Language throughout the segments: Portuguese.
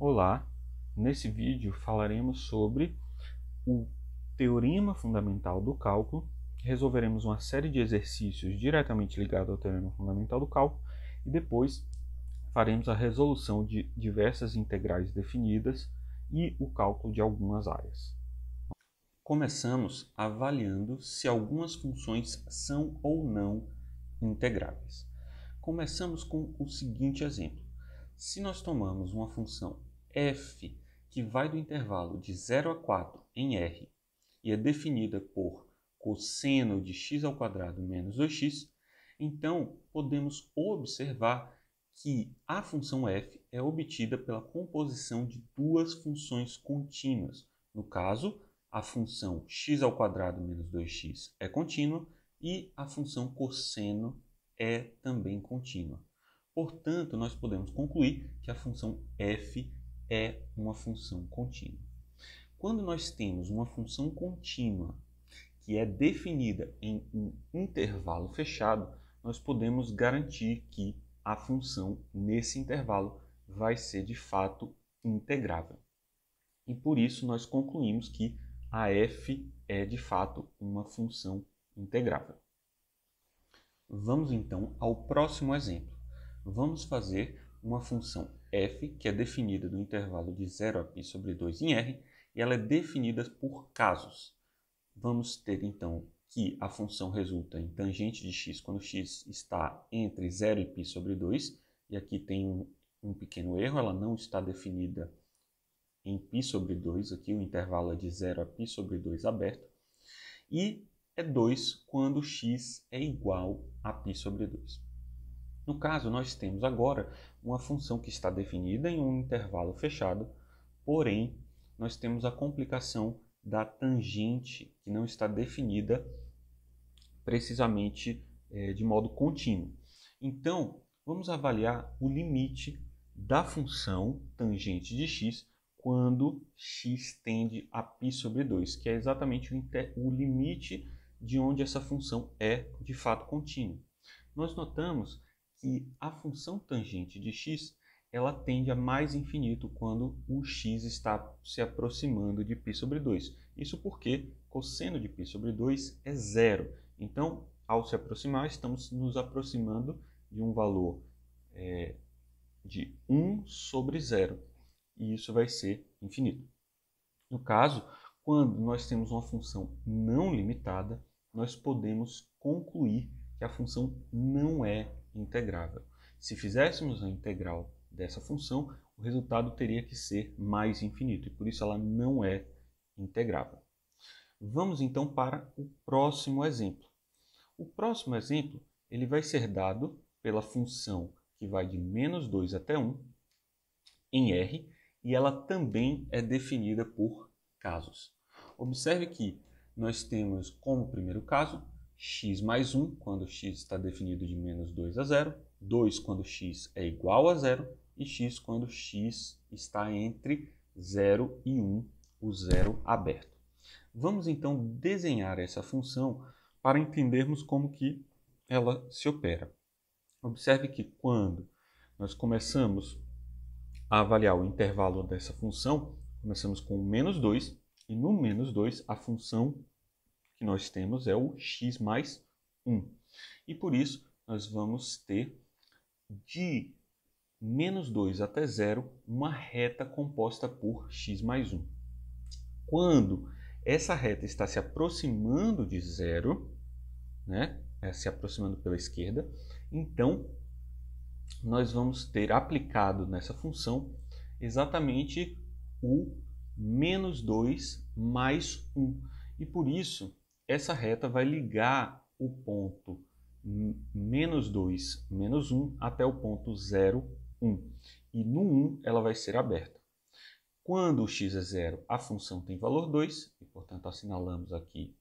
Olá, nesse vídeo falaremos sobre o teorema fundamental do cálculo, resolveremos uma série de exercícios diretamente ligados ao teorema fundamental do cálculo e depois faremos a resolução de diversas integrais definidas e o cálculo de algumas áreas. Começamos avaliando se algumas funções são ou não integráveis. Começamos com o seguinte exemplo. Se nós tomamos uma função f que vai do intervalo de 0 a 4 em R e é definida por cosseno de x² menos 2x, então podemos observar que a função f é obtida pela composição de duas funções contínuas. No caso, a função x² menos 2x é contínua e a função cosseno é também contínua. Portanto, nós podemos concluir que a função f é uma função contínua. Quando nós temos uma função contínua que é definida em um intervalo fechado, nós podemos garantir que a função nesse intervalo vai ser de fato integrável. E por isso nós concluímos que a f é de fato uma função integrável. Vamos então ao próximo exemplo. Vamos fazer uma função f que é definida no intervalo de 0 a π sobre 2 em R e ela é definida por casos. Vamos ter então que a função resulta em tangente de x quando x está entre 0 e π sobre 2 e aqui tem um pequeno erro, ela não está definida em π sobre 2, aqui o intervalo é de 0 a π sobre 2 aberto, e é 2 quando x é igual a π sobre 2. No caso, nós temos agora uma função que está definida em um intervalo fechado, porém, nós temos a complicação da tangente que não está definida precisamente de modo contínuo. Então, vamos avaliar o limite da função tangente de x quando x tende a π sobre 2, que é exatamente o limite de onde essa função é de fato contínua. Nós notamos que a função tangente de x ela tende a mais infinito quando o x está se aproximando de π sobre 2. Isso porque cosseno de π sobre 2 é zero. Então, ao se aproximar, estamos nos aproximando de um valor de 1 sobre 0. E isso vai ser infinito. No caso, quando nós temos uma função não limitada, nós podemos concluir que a função não é integrável. Se fizéssemos a integral dessa função, o resultado teria que ser mais infinito, e por isso ela não é integrável. Vamos então para o próximo exemplo. O próximo exemplo ele vai ser dado pela função que vai de menos 2 até 1 em R, e ela também é definida por casos. Observe que nós temos como primeiro caso x mais 1, quando x está definido de menos 2 a 0, 2 quando x é igual a 0 e x quando x está entre 0 e 1, o 0 aberto. Vamos então desenhar essa função para entendermos como que ela se opera. Observe que quando nós começamos a avaliar o intervalo dessa função, começamos com menos 2, e no menos 2 a função que nós temos é o x mais 1. E por isso nós vamos ter de menos 2 até 0 uma reta composta por x mais 1. Quando essa reta está se aproximando de 0, se aproximando pela esquerda, então nós vamos ter aplicado nessa função exatamente o menos 2 mais 1. E por isso, essa reta vai ligar o ponto menos 2, menos 1 até o ponto 0, 1. E no 1 ela vai ser aberta. Quando o x é 0, a função tem valor 2, e portanto assinalamos aqui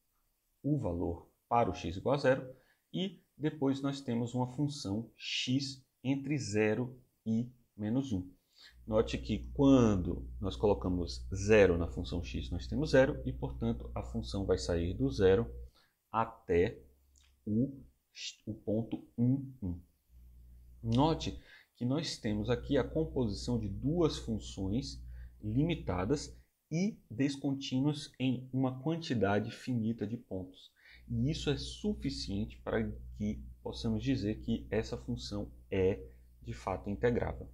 o valor para o x igual a 0. E depois nós temos uma função x entre 0 e menos 1. Note que quando nós colocamos 0 na função x, nós temos 0 e, portanto, a função vai sair do 0 até o ponto 1, 1. Note que nós temos aqui a composição de duas funções limitadas e descontínuas em uma quantidade finita de pontos. E isso é suficiente para que possamos dizer que essa função é, de fato, integrável.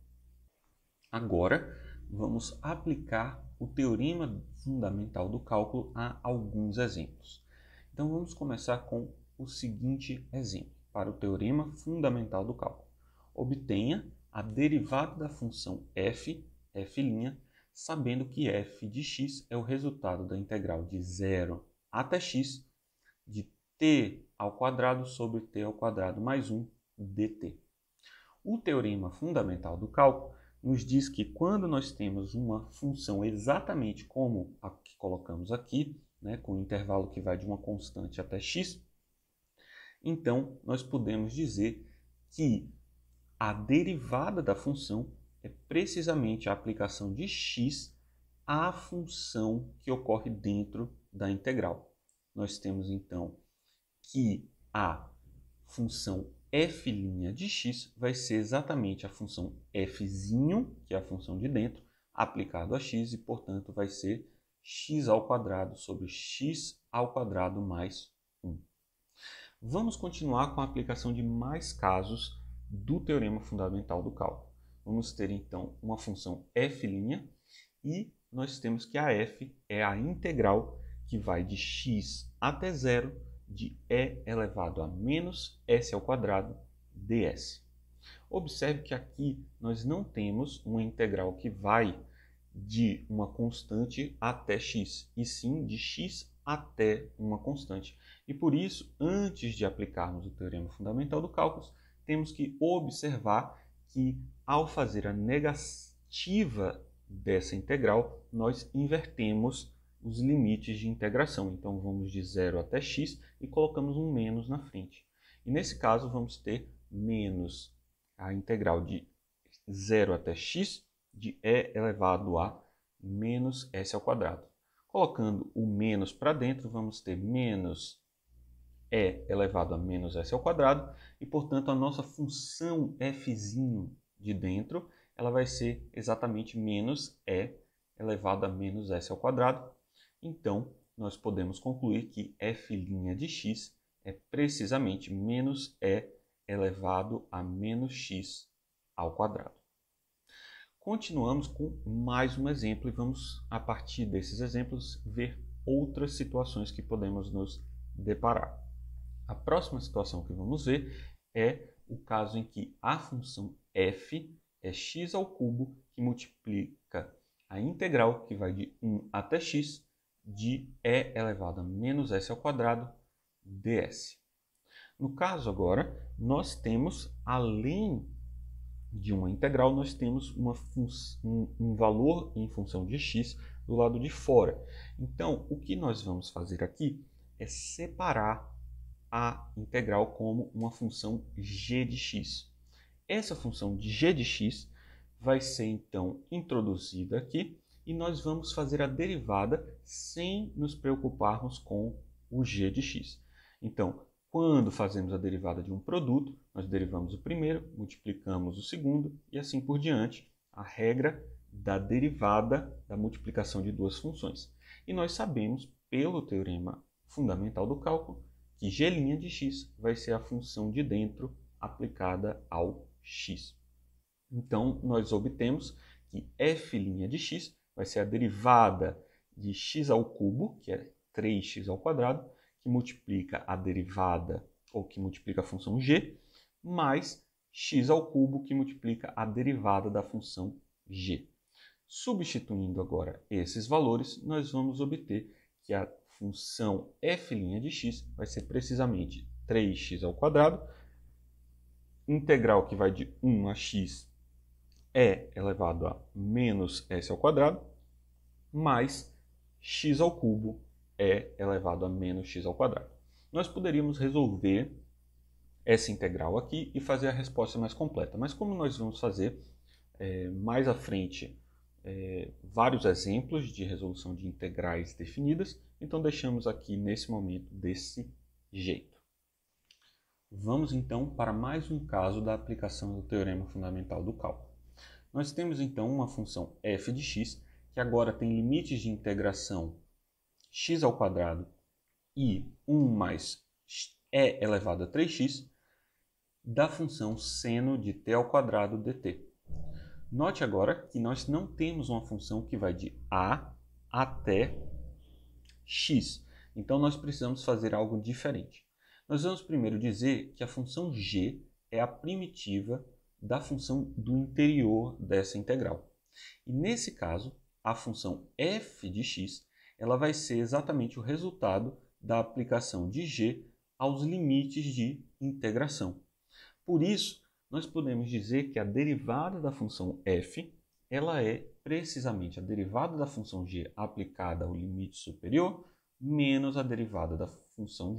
Agora, vamos aplicar o teorema fundamental do cálculo a alguns exemplos. Então, vamos começar com o seguinte exemplo, para o teorema fundamental do cálculo. Obtenha a derivada da função f, f', sabendo que f de x é o resultado da integral de 0 até x de t ao quadrado sobre t ao quadrado mais 1 dt. O teorema fundamental do cálculo nos diz que quando nós temos uma função exatamente como a que colocamos aqui, né, com um intervalo que vai de uma constante até x, então nós podemos dizer que a derivada da função é precisamente a aplicação de x à função que ocorre dentro da integral. Nós temos então que a função f' de x vai ser exatamente a função f', que é a função de dentro, aplicado a x e, portanto, vai ser x ao quadrado sobre x ao quadrado mais 1. Vamos continuar com a aplicação de mais casos do teorema fundamental do cálculo. Vamos ter, então, uma função f' e nós temos que a f é a integral que vai de x até 0 de e elevado a menos s ao quadrado ds. Observe que aqui nós não temos uma integral que vai de uma constante até x, e sim de x até uma constante. E por isso, antes de aplicarmos o teorema fundamental do cálculo, temos que observar que, ao fazer a negativa dessa integral, nós invertemos os limites de integração. Então, vamos de 0 até x e colocamos um menos na frente. E nesse caso, vamos ter menos a integral de 0 até x de e elevado a menos s ao quadrado. Colocando o menos para dentro, vamos ter menos e elevado a menos s ao quadrado e, portanto, a nossa função f' de dentro ela vai ser exatamente menos e elevado a menos s ao quadrado. Então, nós podemos concluir que f' de x é precisamente menos e elevado a menos x ao quadrado. Continuamos com mais um exemplo e vamos, a partir desses exemplos, ver outras situações que podemos nos deparar. A próxima situação que vamos ver é o caso em que a função f é x ao cubo que multiplica a integral que vai de 1 até x de e elevado a menos s ao quadrado ds. No caso agora, nós temos, além de uma integral, nós temos um valor em função de x do lado de fora. Então, o que nós vamos fazer aqui é separar a integral como uma função g de x. Essa função de g de x vai ser, então, introduzida aqui e nós vamos fazer a derivada sem nos preocuparmos com o g de x. Então, quando fazemos a derivada de um produto, nós derivamos o primeiro, multiplicamos o segundo e assim por diante, a regra da derivada da multiplicação de duas funções. E nós sabemos, pelo teorema fundamental do cálculo, que g' de x vai ser a função de dentro aplicada ao x. Então, nós obtemos que f' de x vai ser a derivada de x ao cubo, que é 3x ao quadrado, que multiplica a derivada, ou que multiplica a função g, mais x ao cubo, que multiplica a derivada da função g. Substituindo agora esses valores, nós vamos obter que a função f' de x vai ser precisamente 3x ao quadrado, integral que vai de 1 a x é elevado a menos s ao quadrado, mais x ao cubo é elevado a menos x ao quadrado. Nós poderíamos resolver essa integral aqui e fazer a resposta mais completa, mas como nós vamos fazer mais à frente vários exemplos de resolução de integrais definidas, então deixamos aqui nesse momento desse jeito. Vamos então para mais um caso da aplicação do teorema fundamental do cálculo. Nós temos então uma função f de x, que agora tem limites de integração x ao quadrado e 1 mais e elevado a 3x, da função seno de t ao quadrado dt. Note agora que nós não temos uma função que vai de a até x. Então, nós precisamos fazer algo diferente. Nós vamos primeiro dizer que a função g é a primitiva da função do interior dessa integral. E nesse caso, a função f de x ela vai ser exatamente o resultado da aplicação de g aos limites de integração. Por isso, nós podemos dizer que a derivada da função f ela é precisamente a derivada da função g aplicada ao limite superior menos a derivada da função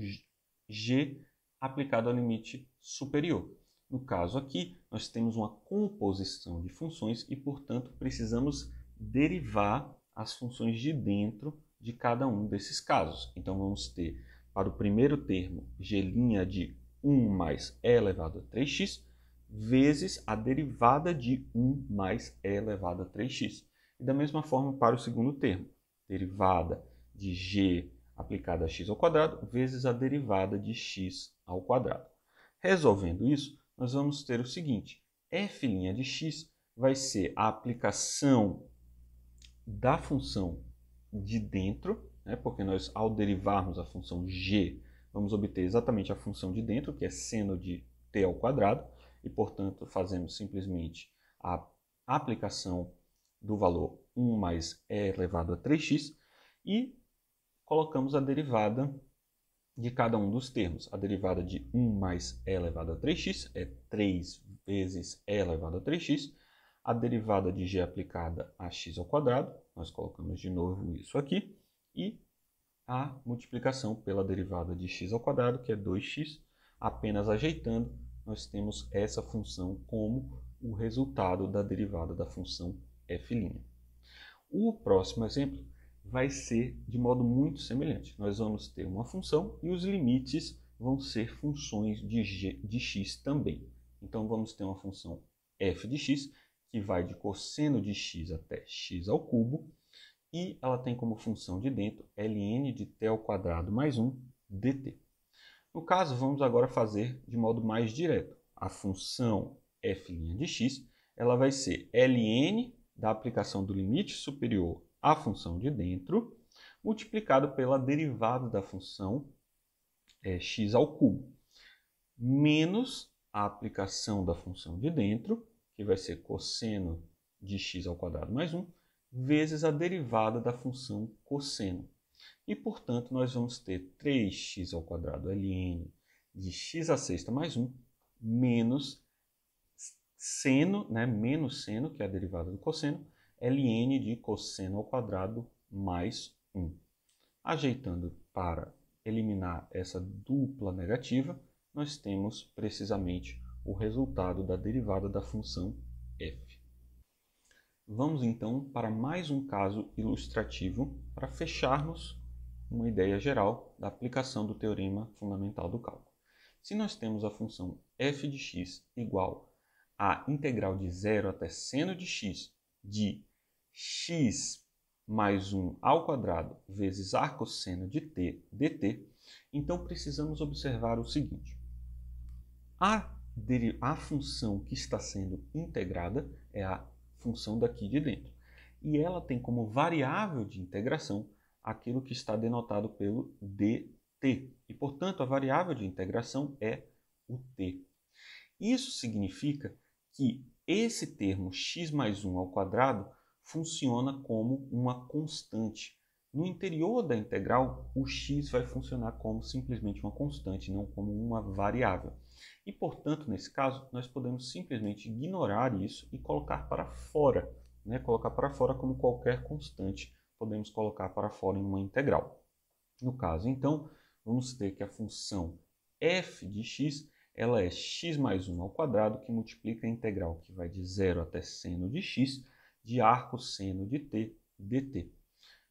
g aplicada ao limite superior. No caso aqui, nós temos uma composição de funções e, portanto, precisamos derivar as funções de dentro de cada um desses casos. Então, vamos ter, para o primeiro termo, g' de 1 mais e elevado a 3x, vezes a derivada de 1 mais e elevado a 3x. E da mesma forma para o segundo termo, derivada de g aplicada a x ao quadrado, vezes a derivada de x ao quadrado. Resolvendo isso, nós vamos ter o seguinte, f' de x vai ser a aplicação da função de dentro, né, porque nós, ao derivarmos a função g, vamos obter exatamente a função de dentro, que é seno de t ao quadrado, e, portanto, fazemos simplesmente a aplicação do valor 1 mais e elevado a 3x e colocamos a derivada de cada um dos termos. A derivada de 1 mais e elevado a 3x é 3 vezes e elevado a 3x. A derivada de g aplicada a x ao quadrado, nós colocamos de novo isso aqui, e a multiplicação pela derivada de x ao quadrado, que é 2x, apenas ajeitando, nós temos essa função como o resultado da derivada da função f'. O próximo exemplo vai ser de modo muito semelhante. Nós vamos ter uma função e os limites vão ser funções de x também. Então, vamos ter uma função f de x, que vai de cosseno de x até x ao cubo, e ela tem como função de dentro ln de t ao quadrado mais 1 dt. No caso, vamos agora fazer de modo mais direto. A função f' de x ela vai ser ln da aplicação do limite superior à função de dentro, multiplicado pela derivada da função x ao cubo, menos a aplicação da função de dentro, que vai ser cosseno de x ao quadrado mais 1, vezes a derivada da função cosseno. E, portanto, nós vamos ter 3x ao quadrado ln de x à sexta mais 1, menos seno, menos seno, que é a derivada do cosseno, ln de cosseno ao quadrado mais 1. Ajeitando para eliminar essa dupla negativa, nós temos precisamente o resultado da derivada da função f. Vamos então para mais um caso ilustrativo para fecharmos uma ideia geral da aplicação do teorema fundamental do cálculo. Se nós temos a função f de x igual a integral de 0 até seno de x de x mais 1 ao quadrado vezes arcosseno de t dt, então precisamos observar o seguinte. A função que está sendo integrada é a função daqui de dentro. E ela tem como variável de integração aquilo que está denotado pelo dt. E, portanto, a variável de integração é o t. Isso significa que esse termo x mais 1 ao quadrado funciona como uma constante. No interior da integral, o x vai funcionar como simplesmente uma constante, não como uma variável. E, portanto, nesse caso, nós podemos simplesmente ignorar isso e colocar para fora. Colocar para fora como qualquer constante, podemos colocar para fora em uma integral. No caso, então, vamos ter que a função f de x ela é x mais 1 ao quadrado, que multiplica a integral que vai de 0 até seno de x, de arcosseno de t dt.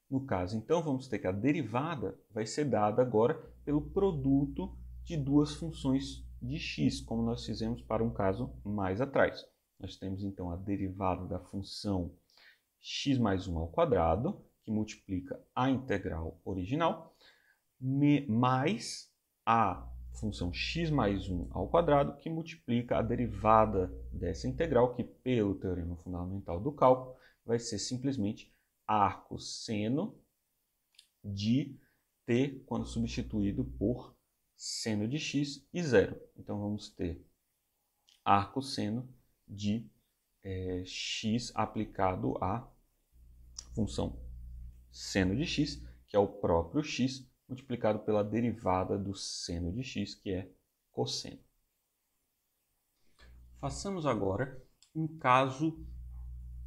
No caso, então, vamos ter que a derivada vai ser dada agora pelo produto de duas funções de x, como nós fizemos para um caso mais atrás. Nós temos então a derivada da função x mais 1 ao quadrado, que multiplica a integral original, mais a função x mais 1 ao quadrado, que multiplica a derivada dessa integral, que pelo teorema fundamental do cálculo vai ser simplesmente arcosseno de t quando substituído por seno de x e zero. Então, vamos ter arcosseno de x aplicado à função seno de x, que é o próprio x, multiplicado pela derivada do seno de x, que é cosseno. Façamos agora um caso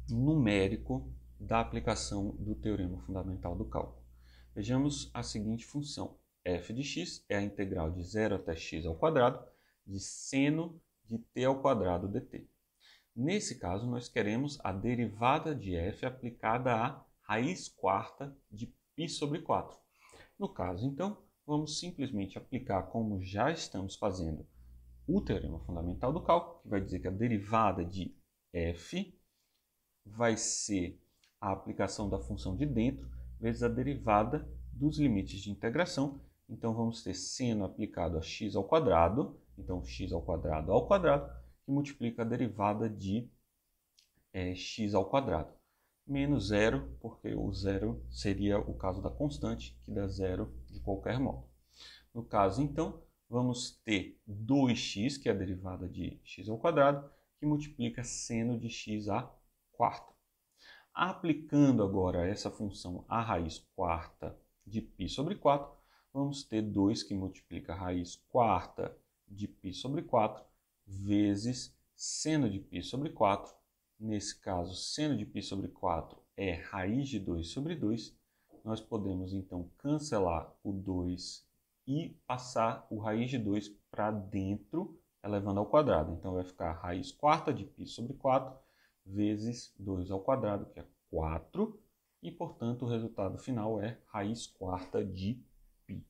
numérico da aplicação do teorema fundamental do cálculo. Vejamos a seguinte função. F de x é a integral de 0 até x ao quadrado de seno de t ao quadrado dt. Nesse caso, nós queremos a derivada de f aplicada à raiz quarta de π sobre 4. No caso, então, vamos simplesmente aplicar, como já estamos fazendo, o teorema fundamental do cálculo, que vai dizer que a derivada de f vai ser a aplicação da função de dentro vezes a derivada dos limites de integração. Então, vamos ter seno aplicado a x ao quadrado, então x ao quadrado, que multiplica a derivada de x ao quadrado. Menos zero, porque o zero seria o caso da constante, que dá zero de qualquer modo. No caso, então, vamos ter 2x, que é a derivada de x ao quadrado, que multiplica seno de x à quarta. Aplicando agora essa função à raiz quarta de π sobre 4, vamos ter 2 que multiplica a raiz quarta de π sobre 4 vezes seno de π sobre 4. Nesse caso, seno de π sobre 4 é raiz de 2 sobre 2. Nós podemos, então, cancelar o 2 e passar o raiz de 2 para dentro, elevando ao quadrado. Então, vai ficar raiz quarta de π sobre 4 vezes 2 ao quadrado, que é 4. E, portanto, o resultado final é raiz quarta de π.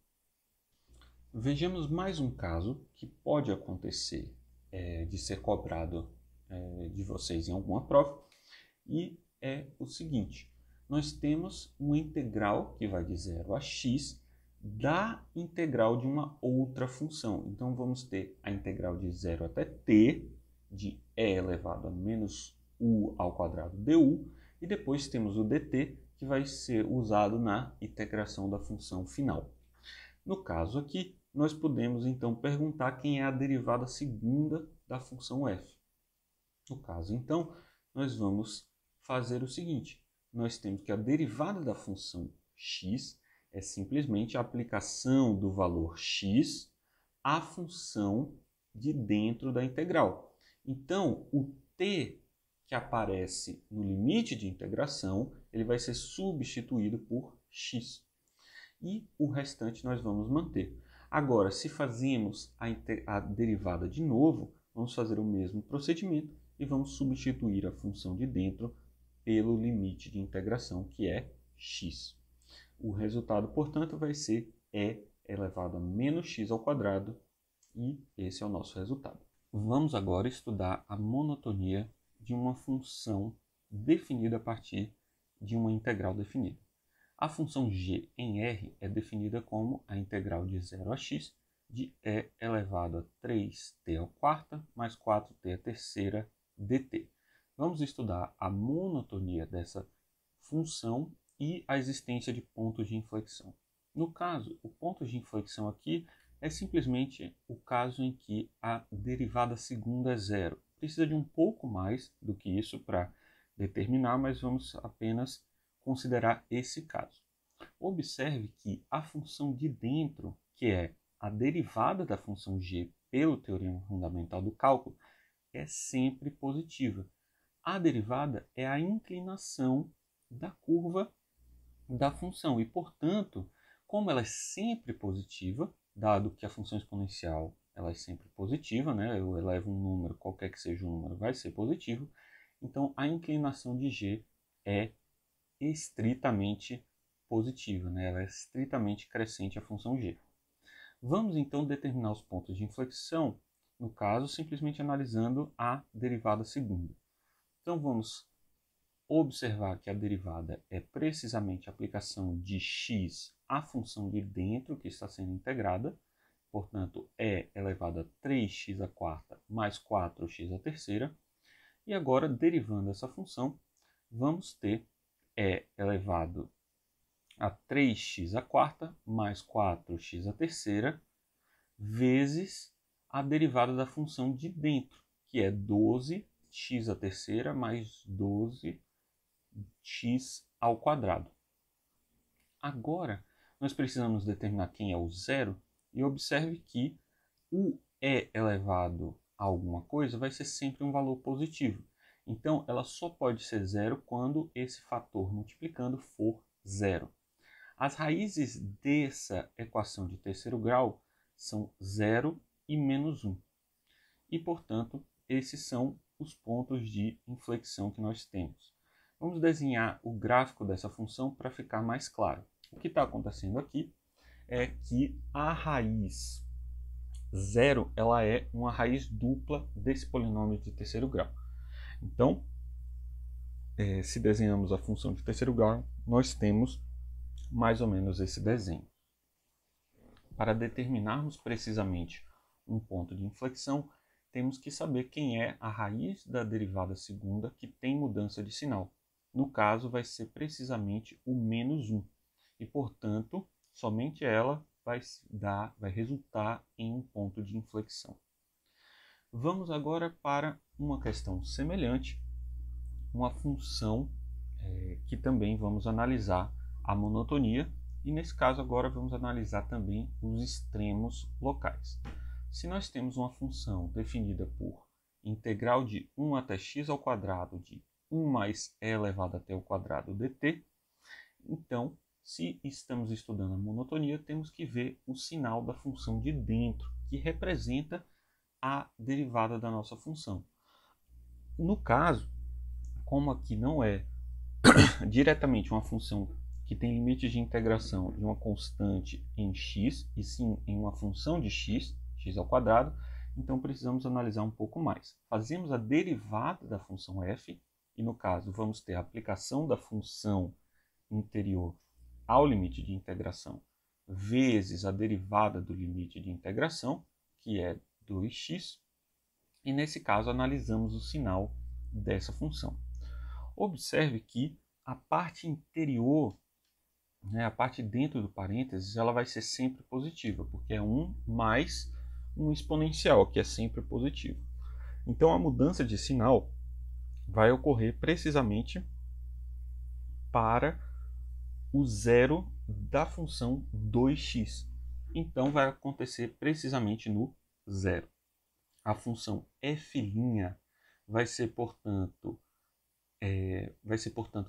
Vejamos mais um caso que pode acontecer de ser cobrado de vocês em alguma prova, e é o seguinte: nós temos uma integral que vai de 0 a x da integral de uma outra função. Então, vamos ter a integral de 0 até t de e elevado a menos u ao quadrado du, e depois temos o dt, que vai ser usado na integração da função final. No caso aqui, nós podemos então perguntar quem é a derivada segunda da função f. No caso, então, nós vamos fazer o seguinte: nós temos que a derivada da função x é simplesmente a aplicação do valor x à função de dentro da integral. Então, o t que aparece no limite de integração, ele vai ser substituído por x. E o restante nós vamos manter. Agora, se fazemos a derivada de novo, vamos fazer o mesmo procedimento e vamos substituir a função de dentro pelo limite de integração, que é x. O resultado, portanto, vai ser e elevado a menos x ao quadrado, e esse é o nosso resultado. Vamos agora estudar a monotonia de uma função definida a partir de uma integral definida. A função g em R é definida como a integral de 0 a x de e elevado a 3t à quarta mais 4t à terceira dt. Vamos estudar a monotonia dessa função e a existência de pontos de inflexão. No caso, o ponto de inflexão aqui é simplesmente o caso em que a derivada segunda é zero. Precisa de um pouco mais do que isso para determinar, mas vamos apenas considerar esse caso. Observe que a função de dentro, que é a derivada da função g pelo teorema fundamental do cálculo, é sempre positiva. A derivada é a inclinação da curva da função e, portanto, como ela é sempre positiva, dado que a função exponencial ela é sempre positiva, né? Eu elevo um número, qualquer que seja o número, vai ser positivo, então a inclinação de g é estritamente positiva, né? Ela é estritamente crescente a função g. Vamos então determinar os pontos de inflexão no caso, simplesmente analisando a derivada segunda. Então, vamos observar que a derivada é precisamente a aplicação de x à função de dentro que está sendo integrada. Portanto, e elevado a 3x à quarta mais 4x à terceira. E agora, derivando essa função, vamos ter e elevado a 3x à quarta mais 4x à terceira vezes a derivada da função de dentro, que é 12x à terceira mais 12x ao quadrado. Agora, nós precisamos determinar quem é o zero e observe que o e elevado a alguma coisa vai ser sempre um valor positivo. Então, ela só pode ser zero quando esse fator multiplicando for zero. As raízes dessa equação de terceiro grau são 0 e menos 1. E, portanto, esses são os pontos de inflexão que nós temos. Vamos desenhar o gráfico dessa função para ficar mais claro. O que está acontecendo aqui é que a raiz 0 ela é uma raiz dupla desse polinômio de terceiro grau. Então, se desenhamos a função de terceiro grau, nós temos mais ou menos esse desenho. Para determinarmos precisamente um ponto de inflexão, temos que saber quem é a raiz da derivada segunda que tem mudança de sinal. No caso, vai ser precisamente o menos 1. E, portanto, somente ela vai resultar em um ponto de inflexão. Vamos agora para uma questão semelhante, uma função que também vamos analisar a monotonia, e nesse caso agora vamos analisar também os extremos locais. Se nós temos uma função definida por integral de 1 até x ao quadrado de 1 mais e elevado até o quadrado dt, então, se estamos estudando a monotonia, temos que ver o sinal da função de dentro, que representa a derivada da nossa função. No caso, como aqui não é diretamente uma função que tem limites de integração de uma constante em x, e sim em uma função de x, x ao quadrado, então precisamos analisar um pouco mais. Fazemos a derivada da função f, e no caso vamos ter a aplicação da função interior ao limite de integração vezes a derivada do limite de integração, que é 2x, e nesse caso analisamos o sinal dessa função. Observe que a parte interior, a parte dentro do parênteses, ela vai ser sempre positiva, porque é 1 mais um exponencial, que é sempre positivo. Então a mudança de sinal vai ocorrer precisamente para o zero da função 2x. Então vai acontecer precisamente no zero. A função f' vai ser, portanto,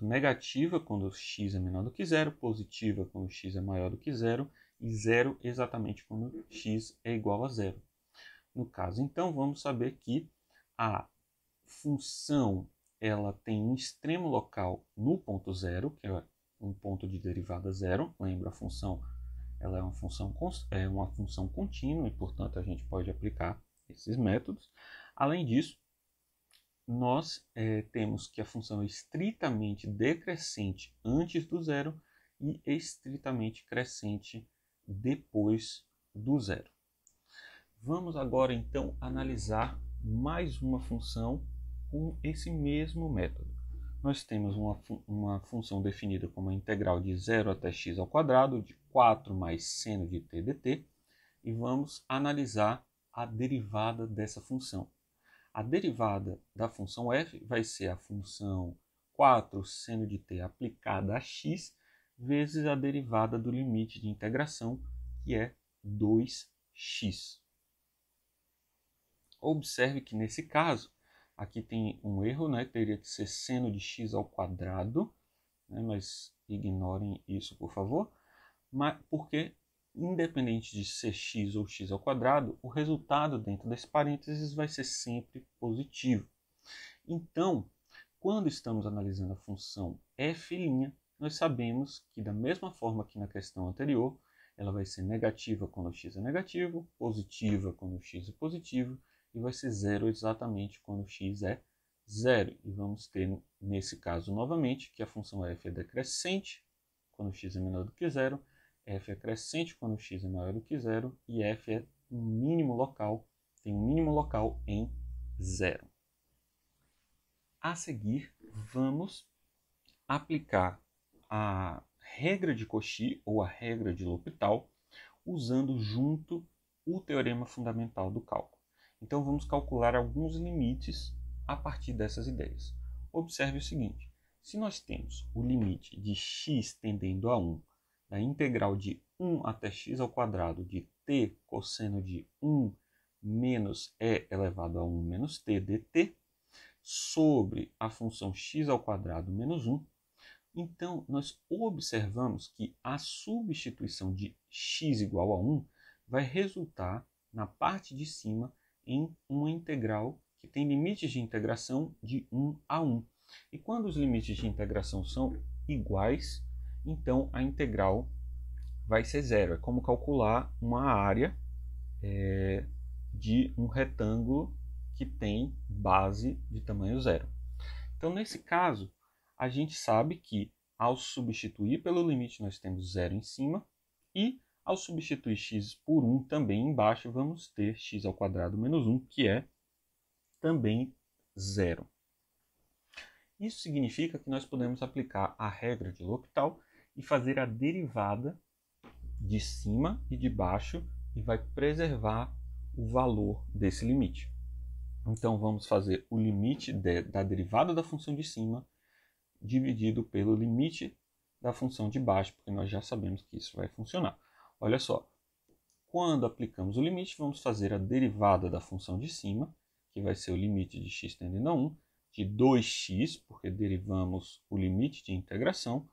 negativa quando x é menor do que zero, positiva quando x é maior do que zero, e zero exatamente quando x é igual a zero. No caso, então, vamos saber que a função ela tem um extremo local no ponto zero, que é um ponto de derivada zero. Lembra, a função ela é uma função contínua e, portanto, a gente pode aplicar esses métodos. Além disso, nós temos que a função é estritamente decrescente antes do zero e estritamente crescente depois do zero. Vamos agora, então, analisar mais uma função com esse mesmo método. Nós temos uma função definida como a integral de 0 até x ao quadrado de 4 mais seno de t dt, e vamos analisar a derivada dessa função. A derivada da função f vai ser a função 4 seno de t aplicada a x vezes a derivada do limite de integração, que é 2x. Observe que nesse caso, aqui tem um erro, teria que ser seno de x ao quadrado, mas ignorem isso, por favor, porque independente de ser x ou x ao quadrado, o resultado dentro desse parênteses vai ser sempre positivo. Então, quando estamos analisando a função f', nós sabemos que da mesma forma que na questão anterior, ela vai ser negativa quando x é negativo, positiva quando x é positivo e vai ser zero exatamente quando x é zero. E vamos ter, nesse caso, novamente, que a função f é decrescente quando x é menor do que zero, f é crescente quando x é maior do que zero, e f é um mínimo local, tem um mínimo local em zero. A seguir, vamos aplicar a regra de Cauchy ou a regra de L'Hopital, usando junto o teorema fundamental do cálculo. Então vamos calcular alguns limites a partir dessas ideias. Observe o seguinte: se nós temos o limite de x tendendo a 1 da integral de 1 até x ao quadrado de t cosseno de 1 menos e elevado a 1 menos t dt, sobre a função x ao quadrado menos 1, então nós observamos que a substituição de x igual a 1 vai resultar, na parte de cima, em uma integral que tem limites de integração de 1 a 1. E quando os limites de integração são iguais, então a integral vai ser zero. É como calcular uma área de um retângulo que tem base de tamanho zero. Então, nesse caso, a gente sabe que ao substituir pelo limite nós temos zero em cima e ao substituir x por 1 também embaixo vamos ter x ao quadrado menos 1, que é também zero. Isso significa que nós podemos aplicar a regra de L'Hopital e fazer a derivada de cima e de baixo e vai preservar o valor desse limite. Então vamos fazer o limite da derivada da função de cima dividido pelo limite da função de baixo, porque nós já sabemos que isso vai funcionar. Olha só, quando aplicamos o limite, vamos fazer a derivada da função de cima, que vai ser o limite de x tendendo a 1, de 2x, porque derivamos o limite de integração,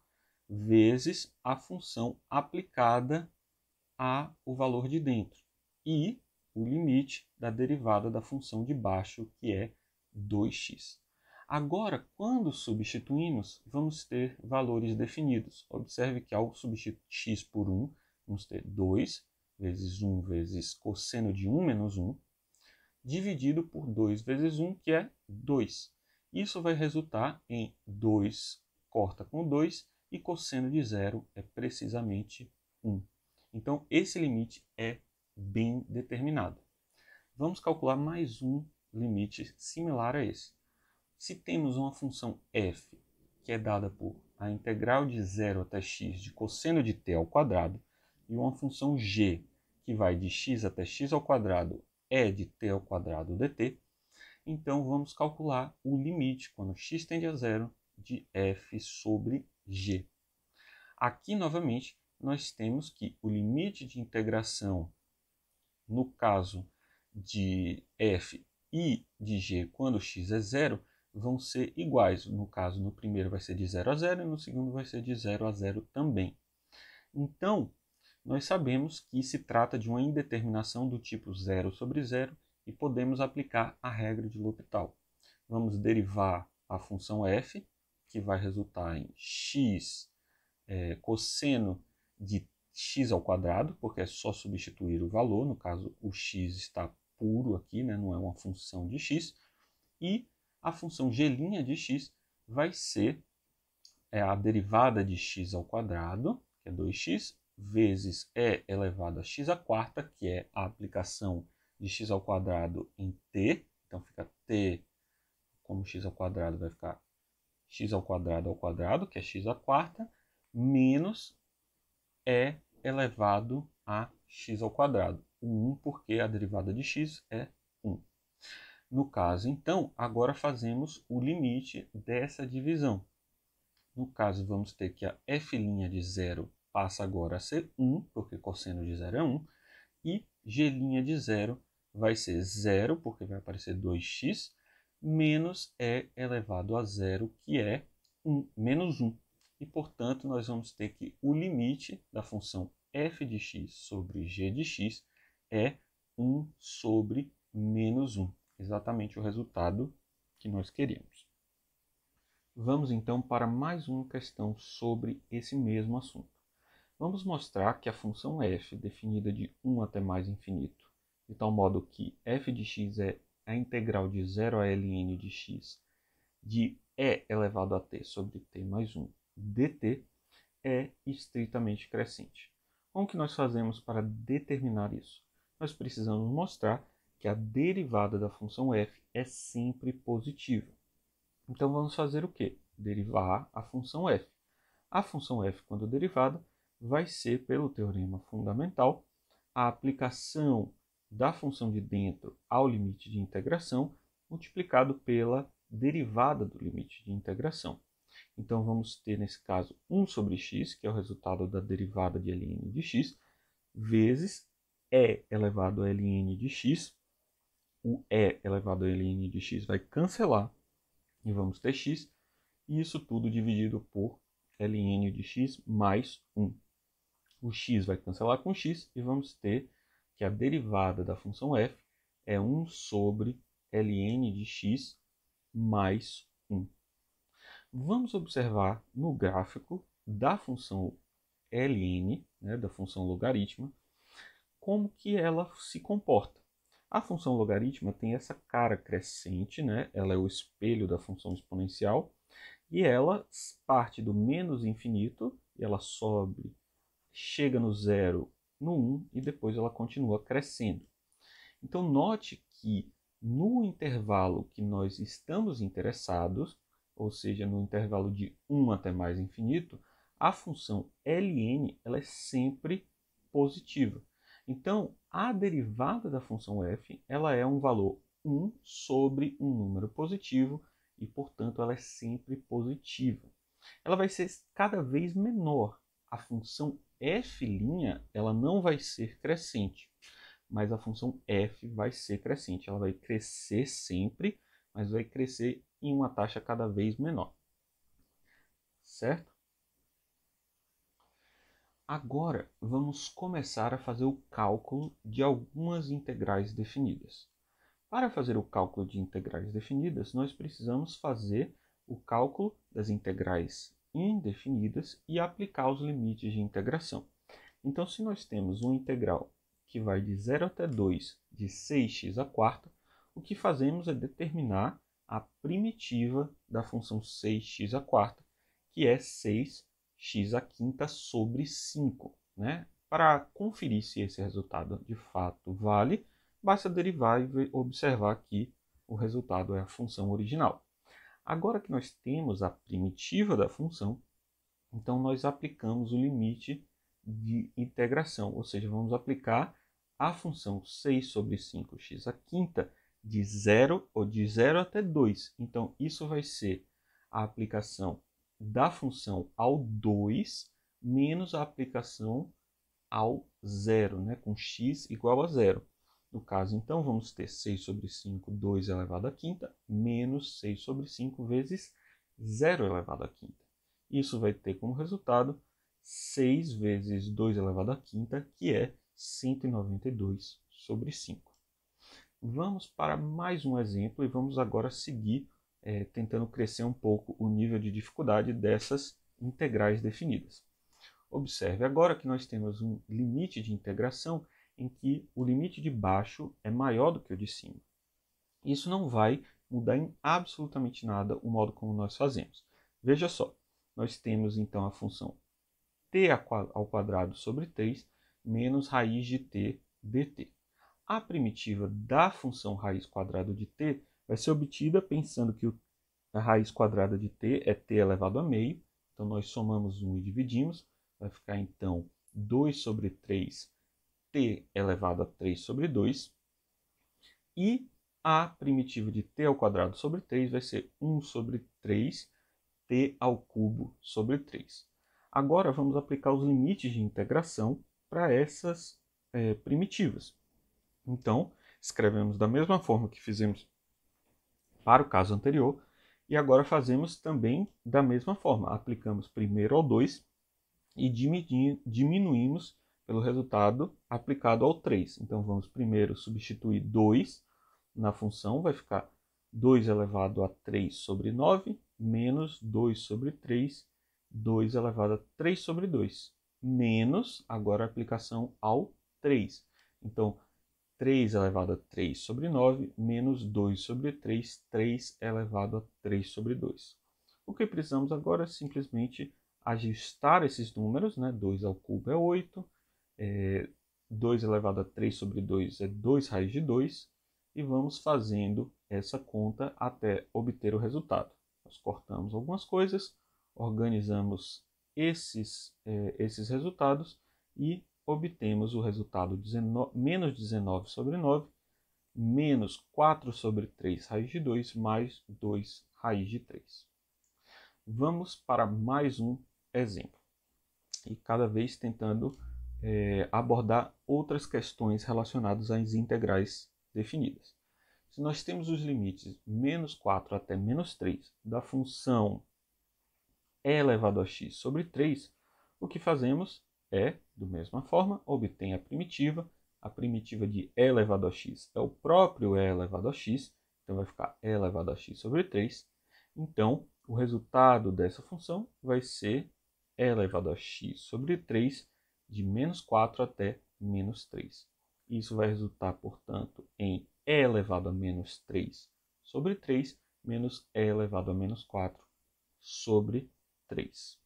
vezes a função aplicada ao valor de dentro, e o limite da derivada da função de baixo, que é 2x. Agora, quando substituímos, vamos ter valores definidos. Observe que ao substituir x por 1, vamos ter 2 vezes 1 vezes cosseno de 1 menos 1, dividido por 2 vezes 1, que é 2. Isso vai resultar em 2 corta com 2 e cosseno de 0 é precisamente 1. Então, esse limite é bem determinado. Vamos calcular mais um limite similar a esse. Se temos uma função f, que é dada por a integral de 0 até x de cosseno de t ao quadrado, e uma função g, que vai de x até x ao quadrado é de t ao quadrado dt, então vamos calcular o limite, quando x tende a zero, de f sobre g. Aqui, novamente, nós temos que o limite de integração, no caso de f e de g, quando x é zero, vão ser iguais. No caso, no primeiro vai ser de 0 a 0 e no segundo vai ser de 0 a 0 também. Então, nós sabemos que se trata de uma indeterminação do tipo 0 sobre 0 e podemos aplicar a regra de L'Hopital. Vamos derivar a função f, que vai resultar em x cosseno de x ao quadrado, porque é só substituir o valor, no caso o x está puro aqui, né? Não é uma função de x, e a função g' de x vai ser a derivada de x ao quadrado, que é 2x, vezes e elevado a x à quarta, que é a aplicação de x ao quadrado em t, então fica t como x ao quadrado vai ficar x ao quadrado, que é x à quarta, menos e elevado a x ao quadrado. O 1 porque a derivada de x é 1. No caso, então, agora fazemos o limite dessa divisão. No caso, vamos ter que a f' de 0 passa agora a ser 1, porque cosseno de 0 é 1, e g' de 0 vai ser 0, porque vai aparecer 2x, menos e elevado a 0, que é menos 1. E, portanto, nós vamos ter que o limite da função f de x sobre g de x é 1 sobre menos 1. Exatamente o resultado que nós queríamos. Vamos então para mais uma questão sobre esse mesmo assunto. Vamos mostrar que a função f, definida de 1 até mais infinito, de tal modo que f de x é a integral de 0 a ln de x de e elevado a t sobre t mais 1 dt é estritamente crescente. Como que nós fazemos para determinar isso? Nós precisamos mostrar que a derivada da função f é sempre positiva. Então vamos fazer o quê? Derivar a função f. A função f, quando derivada, vai ser, pelo teorema fundamental, a aplicação da função de dentro ao limite de integração multiplicado pela derivada do limite de integração. Então vamos ter, nesse caso, 1 sobre x, que é o resultado da derivada de ln de x, vezes e elevado a ln de x. O e elevado a ln de x vai cancelar e vamos ter x, e isso tudo dividido por ln de x mais 1. O x vai cancelar com x e vamos ter que a derivada da função f é 1 sobre ln de x mais 1. Vamos observar no gráfico da função ln, da função logaritma, como que ela se comporta. A função logaritma tem essa cara crescente, ela é o espelho da função exponencial, e ela parte do menos infinito, e ela sobe, chega no zero, no 1, e depois ela continua crescendo. Então note que no intervalo que nós estamos interessados, ou seja, no intervalo de 1 até mais infinito, a função ln ela é sempre positiva. Então, a derivada da função f ela é um valor 1 sobre um número positivo e, portanto, ela é sempre positiva. Ela vai ser cada vez menor. A função f' ela não vai ser crescente, mas a função f vai ser crescente. Ela vai crescer sempre, mas vai crescer em uma taxa cada vez menor. Certo? Agora, vamos começar a fazer o cálculo de algumas integrais definidas. Para fazer o cálculo de integrais definidas, nós precisamos fazer o cálculo das integrais indefinidas e aplicar os limites de integração. Então, se nós temos uma integral que vai de 0 até 2 de 6x à quarta, o que fazemos é determinar a primitiva da função 6x à quarta, que é 6x à quinta sobre 5. Para conferir se esse resultado de fato vale, basta derivar e observar que o resultado é a função original. Agora que nós temos a primitiva da função, então nós aplicamos o limite de integração, ou seja, vamos aplicar a função 6 sobre 5x à quinta de 0 até 2. Então, isso vai ser a aplicação da função ao 2 menos a aplicação ao 0, com x igual a 0. No caso, então, vamos ter 6 sobre 5, 2 elevado à quinta, menos 6 sobre 5 vezes 0 elevado à quinta. Isso vai ter como resultado 6 vezes 2 elevado à quinta, que é 192 sobre 5. Vamos para mais um exemplo e vamos agora seguir tentando crescer um pouco o nível de dificuldade dessas integrais definidas. Observe agora que nós temos um limite de integração em que o limite de baixo é maior do que o de cima. Isso não vai mudar em absolutamente nada o modo como nós fazemos. Veja só, nós temos então a função t ao quadrado sobre 3 menos raiz de t dt. A primitiva da função raiz quadrada de t vai ser obtida pensando que a raiz quadrada de t é t elevado a meio. Então, nós somamos 1 e dividimos. Vai ficar, então, 2 sobre 3 t elevado a 3 sobre 2. E a primitiva de t ao quadrado sobre 3 vai ser 1 sobre 3 t ao cubo sobre 3. Agora, vamos aplicar os limites de integração para essas primitivas. Então, escrevemos da mesma forma que fizemos para o caso anterior, e agora fazemos também da mesma forma. Aplicamos primeiro ao 2 e diminuímos pelo resultado aplicado ao 3. Então, vamos primeiro substituir 2 na função, vai ficar 2 elevado a 3 sobre 9, menos 2 sobre 3, 2 elevado a 3 sobre 2, menos agora a aplicação ao 3. Então, 3 elevado a 3 sobre 9, menos 2 sobre 3, 3 elevado a 3 sobre 2. O que precisamos agora é simplesmente ajustar esses números, né? 2 ao cubo é 8, 2 elevado a 3 sobre 2 é 2 raiz de 2, e vamos fazendo essa conta até obter o resultado. Nós cortamos algumas coisas, organizamos esses resultados e obtemos o resultado menos 19 sobre 9, menos 4 sobre 3 raiz de 2, mais 2 raiz de 3. Vamos para mais um exemplo, e cada vez tentando abordar outras questões relacionadas às integrais definidas. Se nós temos os limites menos 4 até menos 3 da função e elevado a x sobre 3, o que fazemos é, da mesma forma, obtém a primitiva de e elevado a x é o próprio e elevado a x, então vai ficar e elevado a x sobre 3. Então, o resultado dessa função vai ser e elevado a x sobre 3 de menos 4 até menos 3. Isso vai resultar, portanto, em e elevado a menos 3 sobre 3 menos e elevado a menos 4 sobre 3.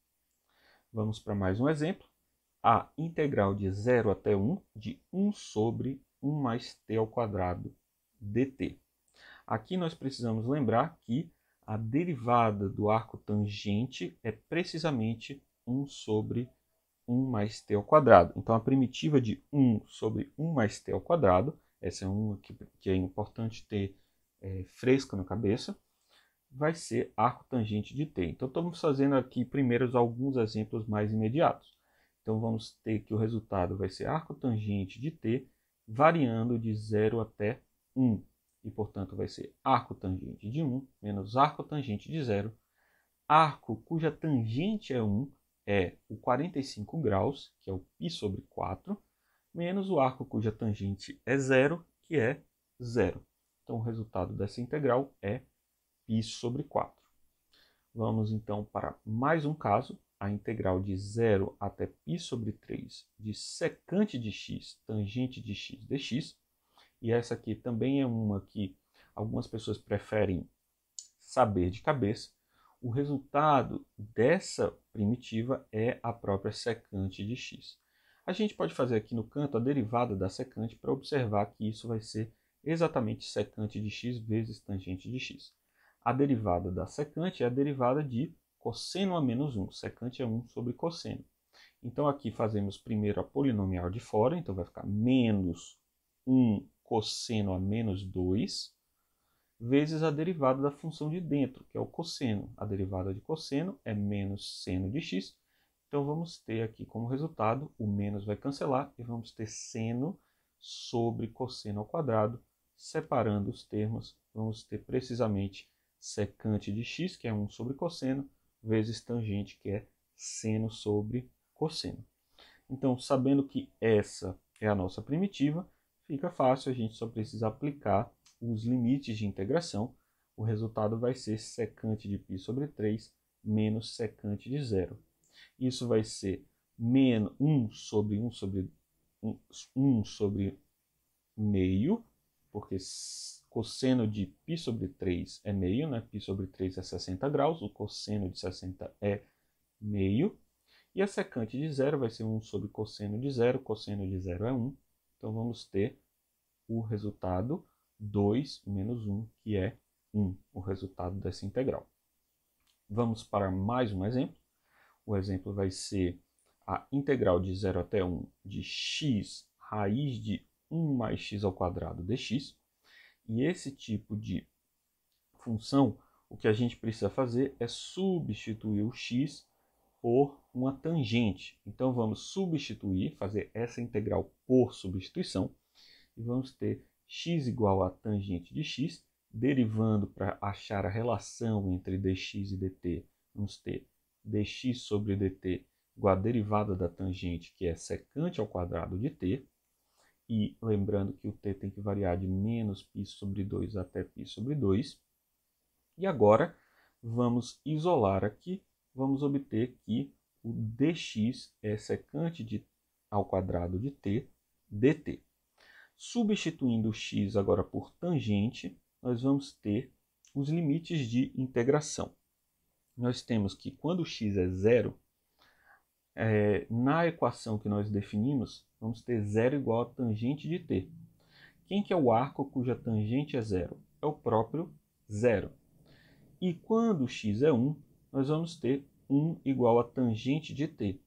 Vamos para mais um exemplo. A integral de 0 até 1 de 1 sobre 1 mais t ao quadrado dt. Aqui nós precisamos lembrar que a derivada do arco tangente é precisamente 1 sobre 1 mais t ao quadrado. Então, a primitiva de 1 sobre 1 mais t ao quadrado, essa é uma que é importante ter fresca na cabeça, vai ser arco tangente de t. Então, estamos fazendo aqui primeiro alguns exemplos mais imediatos. Então, vamos ter que o resultado vai ser arco tangente de t, variando de 0 até 1. E, portanto, vai ser arco tangente de 1 menos arco tangente de 0. Arco cuja tangente é 1 é o 45 graus, que é o π sobre 4, menos o arco cuja tangente é 0, que é 0. Então, o resultado dessa integral é π sobre 4. Vamos, então, para mais um caso, a integral de 0 até π sobre 3 de secante de x, tangente de x dx. E essa aqui também é uma que algumas pessoas preferem saber de cabeça. O resultado dessa primitiva é a própria secante de x. A gente pode fazer aqui no canto a derivada da secante para observar que isso vai ser exatamente secante de x vezes tangente de x. A derivada da secante é a derivada de cosseno a menos 1. Secante é 1 sobre cosseno. Então, aqui fazemos primeiro a polinomial de fora, então vai ficar menos 1 cosseno a menos 2, vezes a derivada da função de dentro, que é o cosseno. A derivada de cosseno é menos seno de x. Então, vamos ter aqui como resultado, o menos vai cancelar, e vamos ter seno sobre cosseno ao quadrado. Separando os termos, vamos ter precisamente secante de x, que é 1 sobre cosseno, vezes tangente, que é seno sobre cosseno. Então, sabendo que essa é a nossa primitiva, fica fácil, a gente só precisa aplicar os limites de integração. O resultado vai ser secante de π sobre 3 menos secante de 0. Isso vai ser menos 1 sobre meio, porque cosseno de π sobre 3 é meio, né? Π sobre 3 é 60 graus, o cosseno de 60 é meio. E a secante de 0 vai ser 1 sobre cosseno de 0, cosseno de 0 é 1. Então, vamos ter o resultado 2 menos 1, que é 1, o resultado dessa integral. Vamos para mais um exemplo. O exemplo vai ser a integral de 0 até 1 de x raiz de 1 mais x ao quadrado dx. E esse tipo de função, o que a gente precisa fazer é substituir o x por uma tangente. Então, vamos substituir, fazer essa integral por substituição, e vamos ter x igual a tangente de x, derivando para achar a relação entre dx e dt, vamos ter dx sobre dt igual a derivada da tangente, que é secante ao quadrado de t, e lembrando que o t tem que variar de menos π sobre 2 até π sobre 2. E agora, vamos isolar aqui, vamos obter que o dx é secante ao quadrado de t dt. Substituindo o x agora por tangente, nós vamos ter os limites de integração. Nós temos que quando o x é zero, na equação que nós definimos, vamos ter zero igual a tangente de t. Quem que é o arco cuja tangente é zero? É o próprio zero. E quando x é 1, nós vamos ter 1 igual a tangente de t.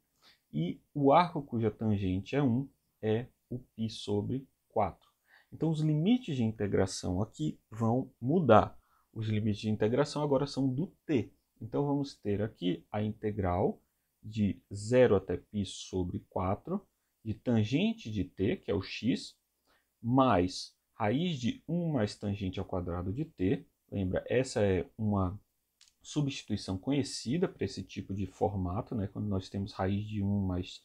E o arco cuja tangente é 1 é o π sobre 4. Então, os limites de integração aqui vão mudar. Os limites de integração agora são do t. Então, vamos ter aqui a integral de 0 até π sobre 4, de tangente de t, que é o x, mais raiz de 1 mais tangente ao quadrado de t. Lembra, essa é uma substituição conhecida para esse tipo de formato, né? Quando nós temos raiz de 1 mais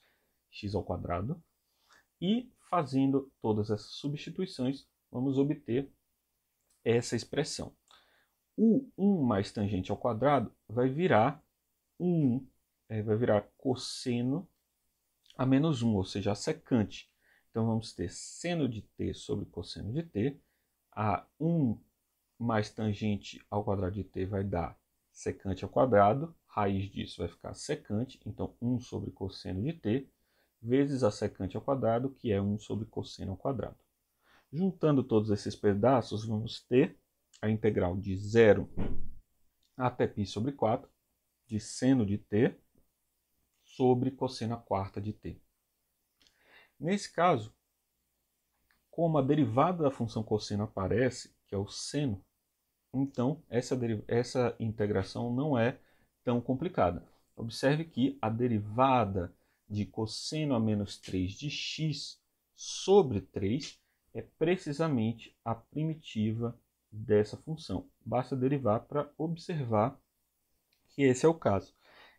x ao quadrado. E fazendo todas essas substituições, vamos obter essa expressão. O 1 mais tangente ao quadrado vai virar cosseno a menos 1, ou seja, a secante. Então, vamos ter seno de t sobre cosseno de t. A 1 mais tangente ao quadrado de t vai dar secante ao quadrado. Raiz disso vai ficar secante. Então, 1 sobre cosseno de t, vezes a secante ao quadrado, que é 1 sobre cosseno ao quadrado. Juntando todos esses pedaços, vamos ter a integral de 0 até π sobre 4, de seno de t, sobre cosseno à quarta de t. Nesse caso, como a derivada da função cosseno aparece, que é o seno, então essa integração não é tão complicada. Observe que a derivada de cosseno a menos 3 de x sobre 3 é precisamente a primitiva dessa função. Basta derivar para observar que esse é o caso.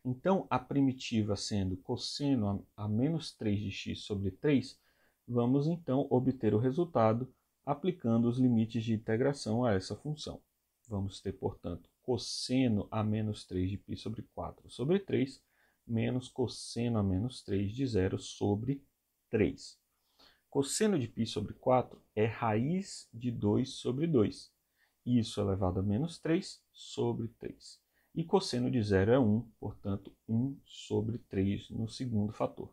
Então, a primitiva sendo cosseno a menos 3 de x sobre 3, vamos então obter o resultado aplicando os limites de integração a essa função. Vamos ter, portanto, cosseno a menos 3 de π sobre 4 sobre 3, menos cosseno a menos 3 de 0 sobre 3. Cosseno de π sobre 4 é raiz de 2 sobre 2. Isso elevado a menos 3 sobre 3. E cosseno de 0 é 1, portanto, 1 sobre 3 no segundo fator.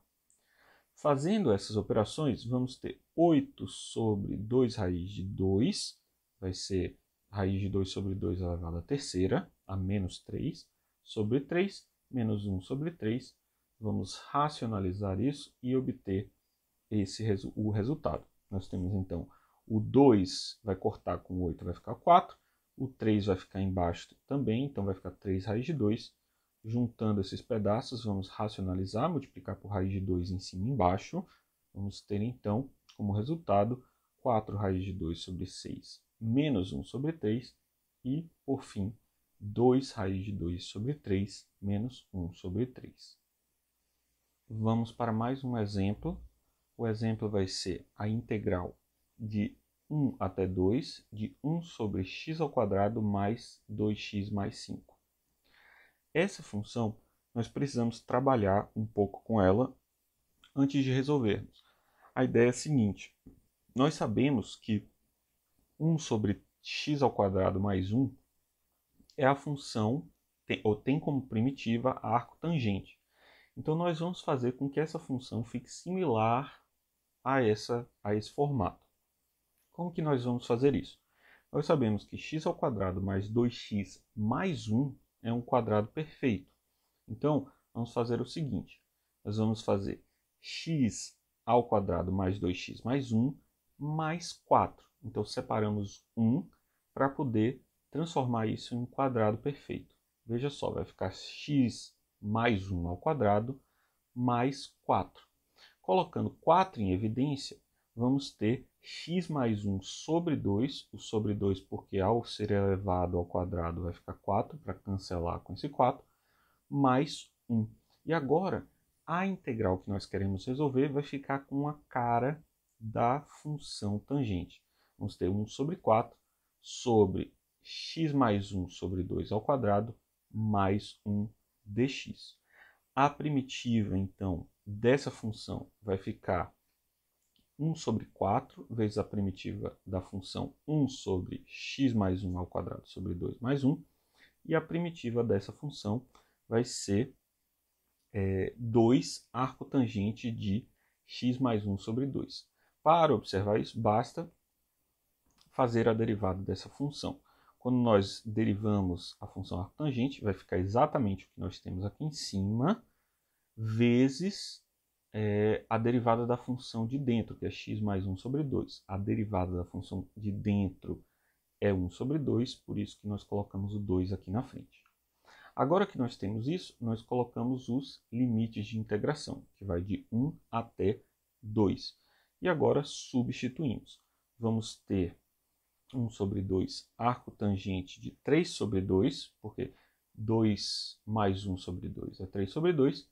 Fazendo essas operações, vamos ter 8 sobre 2 raiz de 2, vai ser raiz de 2 sobre 2 elevado à terceira, a menos 3, sobre 3, menos 1 sobre 3. Vamos racionalizar isso e obter o resultado. Nós temos, então, o 2 vai cortar com 8, vai ficar 4. O 3 vai ficar embaixo também, então vai ficar 3 raiz de 2. Juntando esses pedaços, vamos racionalizar, multiplicar por raiz de 2 em cima e embaixo. Vamos ter, então, como resultado, 4 raiz de 2 sobre 6 menos 1 sobre 3. E, por fim, 2 raiz de 2 sobre 3 menos 1 sobre 3. Vamos para mais um exemplo. O exemplo vai ser a integral de 1 até 2 de 1 sobre x ao quadrado mais 2x mais 5. Essa função, nós precisamos trabalhar um pouco com ela antes de resolvermos. A ideia é a seguinte: nós sabemos que 1 sobre x ao quadrado mais 1 é a função, ou tem como primitiva a arco tangente. Então, nós vamos fazer com que essa função fique similar a esse formato. Como que nós vamos fazer isso? Nós sabemos que x ao quadrado mais 2x mais 1 é um quadrado perfeito. Então, vamos fazer o seguinte. Nós vamos fazer x ao quadrado mais 2x mais 1 mais 4. Então, separamos 1 para poder transformar isso em um quadrado perfeito. Veja só, vai ficar x mais 1 ao quadrado mais 4. Colocando 4 em evidência, vamos ter x mais 1 sobre 2, o sobre 2 porque ao ser elevado ao quadrado vai ficar 4, para cancelar com esse 4, mais 1. E agora, a integral que nós queremos resolver vai ficar com a cara da função tangente. Vamos ter 1 sobre 4 sobre x mais 1 sobre 2 ao quadrado mais 1 dx. A primitiva, então, dessa função vai ficar 1 sobre 4 vezes a primitiva da função 1 sobre x mais 1 ao quadrado sobre 2 mais 1. E a primitiva dessa função vai ser 2 arcotangente de x mais 1 sobre 2. Para observar isso, basta fazer a derivada dessa função. Quando nós derivamos a função arcotangente, vai ficar exatamente o que nós temos aqui em cima, vezes a derivada da função de dentro, que é x mais 1 sobre 2. A derivada da função de dentro é 1 sobre 2, por isso que nós colocamos o 2 aqui na frente. Agora que nós temos isso, nós colocamos os limites de integração, que vai de 1 até 2. E agora substituímos. Vamos ter 1 sobre 2 arcotangente de 3 sobre 2, porque 2 mais 1 sobre 2 é 3 sobre 2,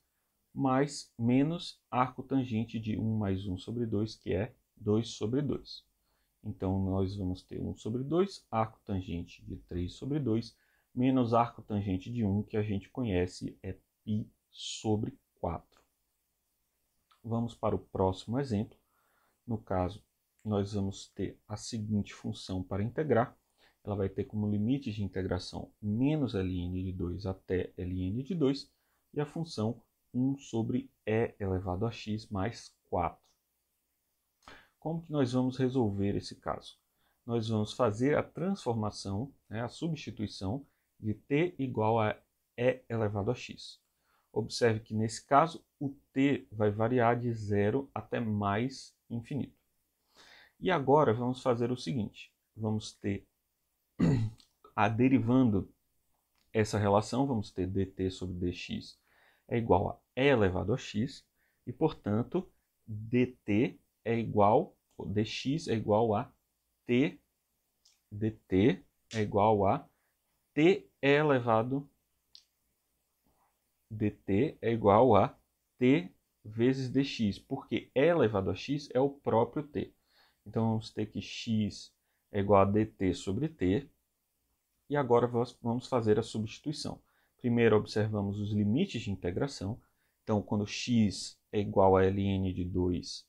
mais menos arcotangente de 1 mais 1 sobre 2, que é 2 sobre 2. Então, nós vamos ter 1 sobre 2, arcotangente de 3 sobre 2, menos arcotangente de 1, que a gente conhece, é π sobre 4. Vamos para o próximo exemplo. No caso, nós vamos ter a seguinte função para integrar. Ela vai ter como limite de integração menos ln de 2 até ln de 2, e a função 1 sobre e elevado a x mais 4. Como que nós vamos resolver esse caso? Nós vamos fazer a transformação, a substituição de t igual a e elevado a x. Observe que nesse caso o t vai variar de 0 até mais infinito. E agora vamos fazer o seguinte, vamos ter, derivando essa relação, vamos ter dt sobre dx é igual a e elevado a x, e portanto dt é igual, dx é igual a t, dt é igual a t elevado, dt é igual a t vezes dx, porque e elevado a x é o próprio t. Então vamos ter que x é igual a dt sobre t, e agora vamos fazer a substituição. Primeiro observamos os limites de integração. Então, quando x é igual a ln de 2,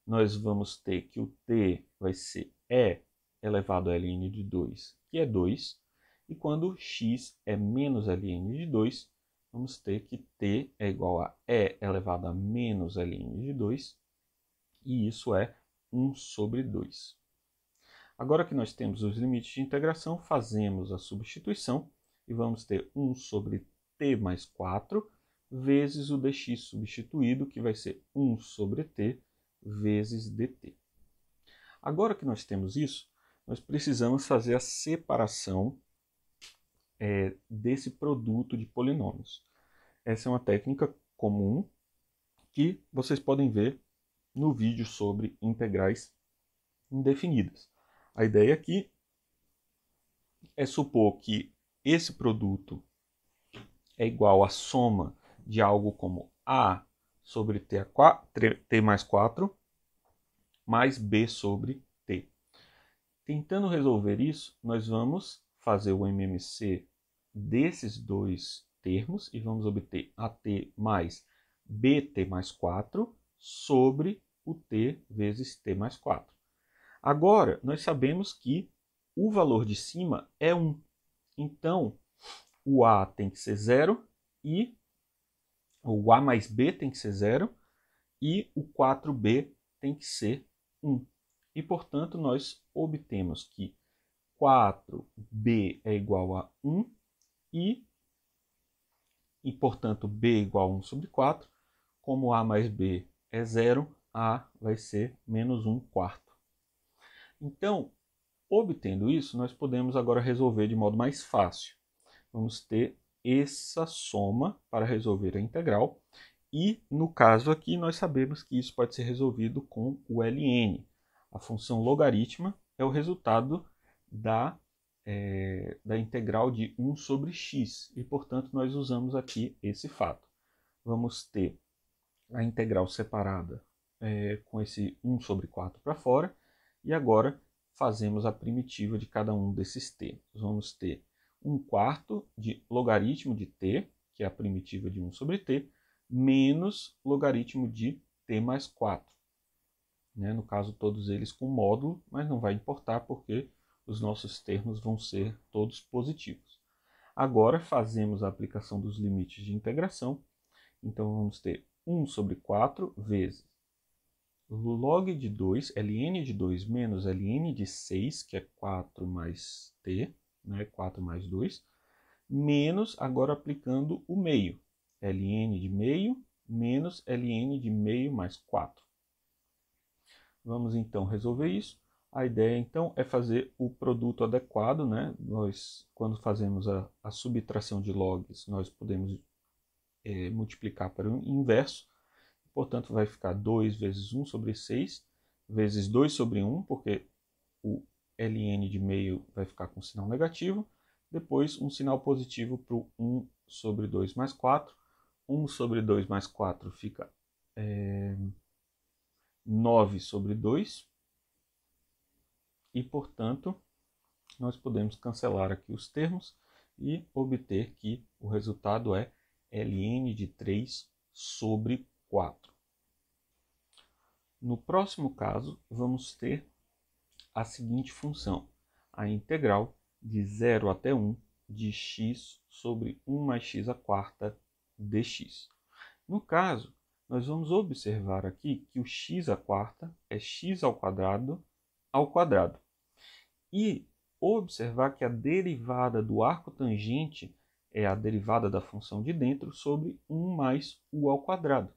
nós vamos ter que o t vai ser e elevado a ln de 2, que é 2. E quando x é menos ln de 2, vamos ter que t é igual a e elevado a menos ln de 2, e isso é 1 sobre 2. Agora que nós temos os limites de integração, fazemos a substituição e vamos ter 1 sobre t mais 4 vezes o dx substituído, que vai ser 1 sobre t vezes dt. Agora que nós temos isso, nós precisamos fazer a separação desse produto de polinômios. Essa é uma técnica comum que vocês podem ver no vídeo sobre integrais indefinidas. A ideia aqui é supor que esse produto é igual à soma de algo como a sobre t mais 4 mais b sobre t. Tentando resolver isso, nós vamos fazer o MMC desses dois termos e vamos obter at mais bt mais 4 sobre o t vezes t mais 4. Agora, nós sabemos que o valor de cima é 1. Então, o a tem que ser 0 e o a mais b tem que ser 0 e o 4b tem que ser 1. E, portanto, nós obtemos que 4b é igual a 1 e portanto, b é igual a 1 sobre 4. Como a mais b é 0, a vai ser menos 1 quarto. Então, obtendo isso, nós podemos agora resolver de modo mais fácil. Vamos ter essa soma para resolver a integral. E, no caso aqui, nós sabemos que isso pode ser resolvido com o ln. A função logaritma é o resultado da integral de 1 sobre x. E, portanto, nós usamos aqui esse fato. Vamos ter a integral separada com esse 1 sobre 4 para fora. E agora fazemos a primitiva de cada um desses termos. Vamos ter 1 quarto de logaritmo de t, que é a primitiva de 1 sobre t, menos logaritmo de t mais 4. né? No caso, todos eles com módulo, mas não vai importar porque os nossos termos vão ser todos positivos. Agora fazemos a aplicação dos limites de integração. Então vamos ter 1 sobre 4 vezes log de 2, ln de 2 menos ln de 6, que é 4 mais t, né? 4 mais 2, menos, agora aplicando o meio, ln de meio menos ln de meio mais 4. Vamos então resolver isso. A ideia então é fazer o produto adequado, né? Nós, quando fazemos a subtração de logs, nós podemos multiplicar para o inverso. Portanto, vai ficar 2 vezes 1 sobre 6, vezes 2 sobre 1, porque o ln de meio vai ficar com sinal negativo. Depois, um sinal positivo para o 1 sobre 2 mais 4. 1 sobre 2 mais 4 fica 9 sobre 2. E, portanto, nós podemos cancelar aqui os termos e obter que o resultado é ln de 3 sobre 4. No próximo caso, vamos ter a seguinte função, a integral de 0 até 1 de x sobre 1 mais x à quarta dx. No caso, nós vamos observar aqui que o x à quarta é x ao quadrado. E observar que a derivada do arco tangente é a derivada da função de dentro sobre 1 mais u ao quadrado.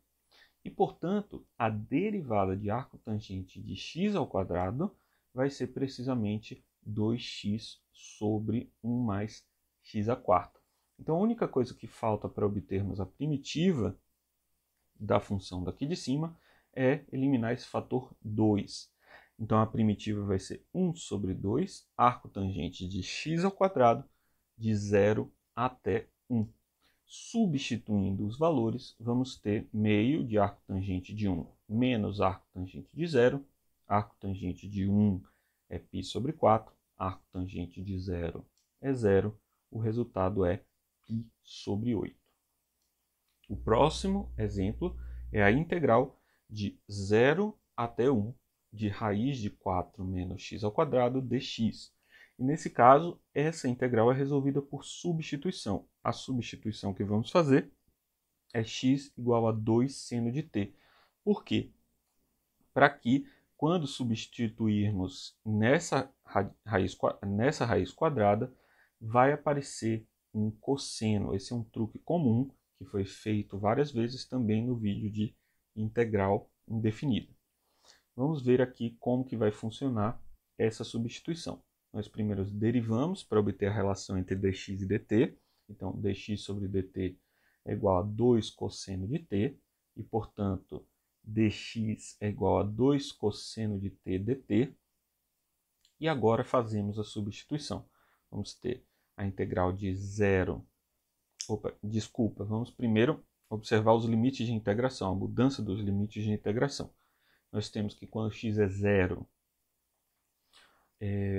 E, portanto, a derivada de arco tangente de x ao quadrado vai ser precisamente 2x sobre 1 mais x à quarta. Então, a única coisa que falta para obtermos a primitiva da função daqui de cima é eliminar esse fator 2. Então, a primitiva vai ser 1 sobre 2, arco tangente de x ao quadrado, de 0 até 1. Substituindo os valores, vamos ter meio de arco tangente de 1 menos arco tangente de 0. Arco tangente de 1 é π sobre 4. Arco tangente de 0 é 0. O resultado é π sobre 8. O próximo exemplo é a integral de 0 até 1 de raiz de 4 menos x ao quadrado dx. E nesse caso, essa integral é resolvida por substituição. A substituição que vamos fazer é x igual a 2 seno de t. Por quê? Para que, quando substituirmos nessa raiz quadrada, vai aparecer um cosseno. Esse é um truque comum que foi feito várias vezes também no vídeo de integral indefinida. Vamos ver aqui como que vai funcionar essa substituição. Nós primeiro derivamos para obter a relação entre dx e dt. Então, dx sobre dt é igual a 2 cosseno de t. E, portanto, dx é igual a 2 cosseno de t dt. E agora fazemos a substituição. Vamos ter a integral de 0... vamos primeiro observar os limites de integração, a mudança dos limites de integração. Nós temos que quando x é 0,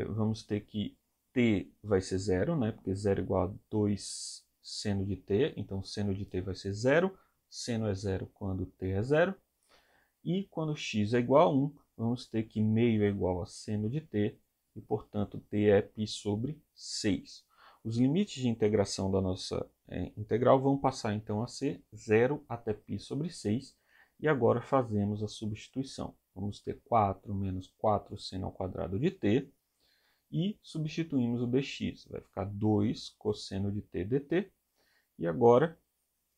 vamos ter que t vai ser 0, né? Porque 0 é igual a 2 seno de t, então seno de t vai ser 0, seno é 0 quando t é 0, e quando x é igual a 1, vamos ter que meio é igual a seno de t, e portanto t é π sobre 6. Os limites de integração da nossa integral vão passar então a ser 0 até π sobre 6, e agora fazemos a substituição. Vamos ter 4 menos 4 seno ao quadrado de t, e substituímos o dx. Vai ficar 2 cosseno de t dt. E agora,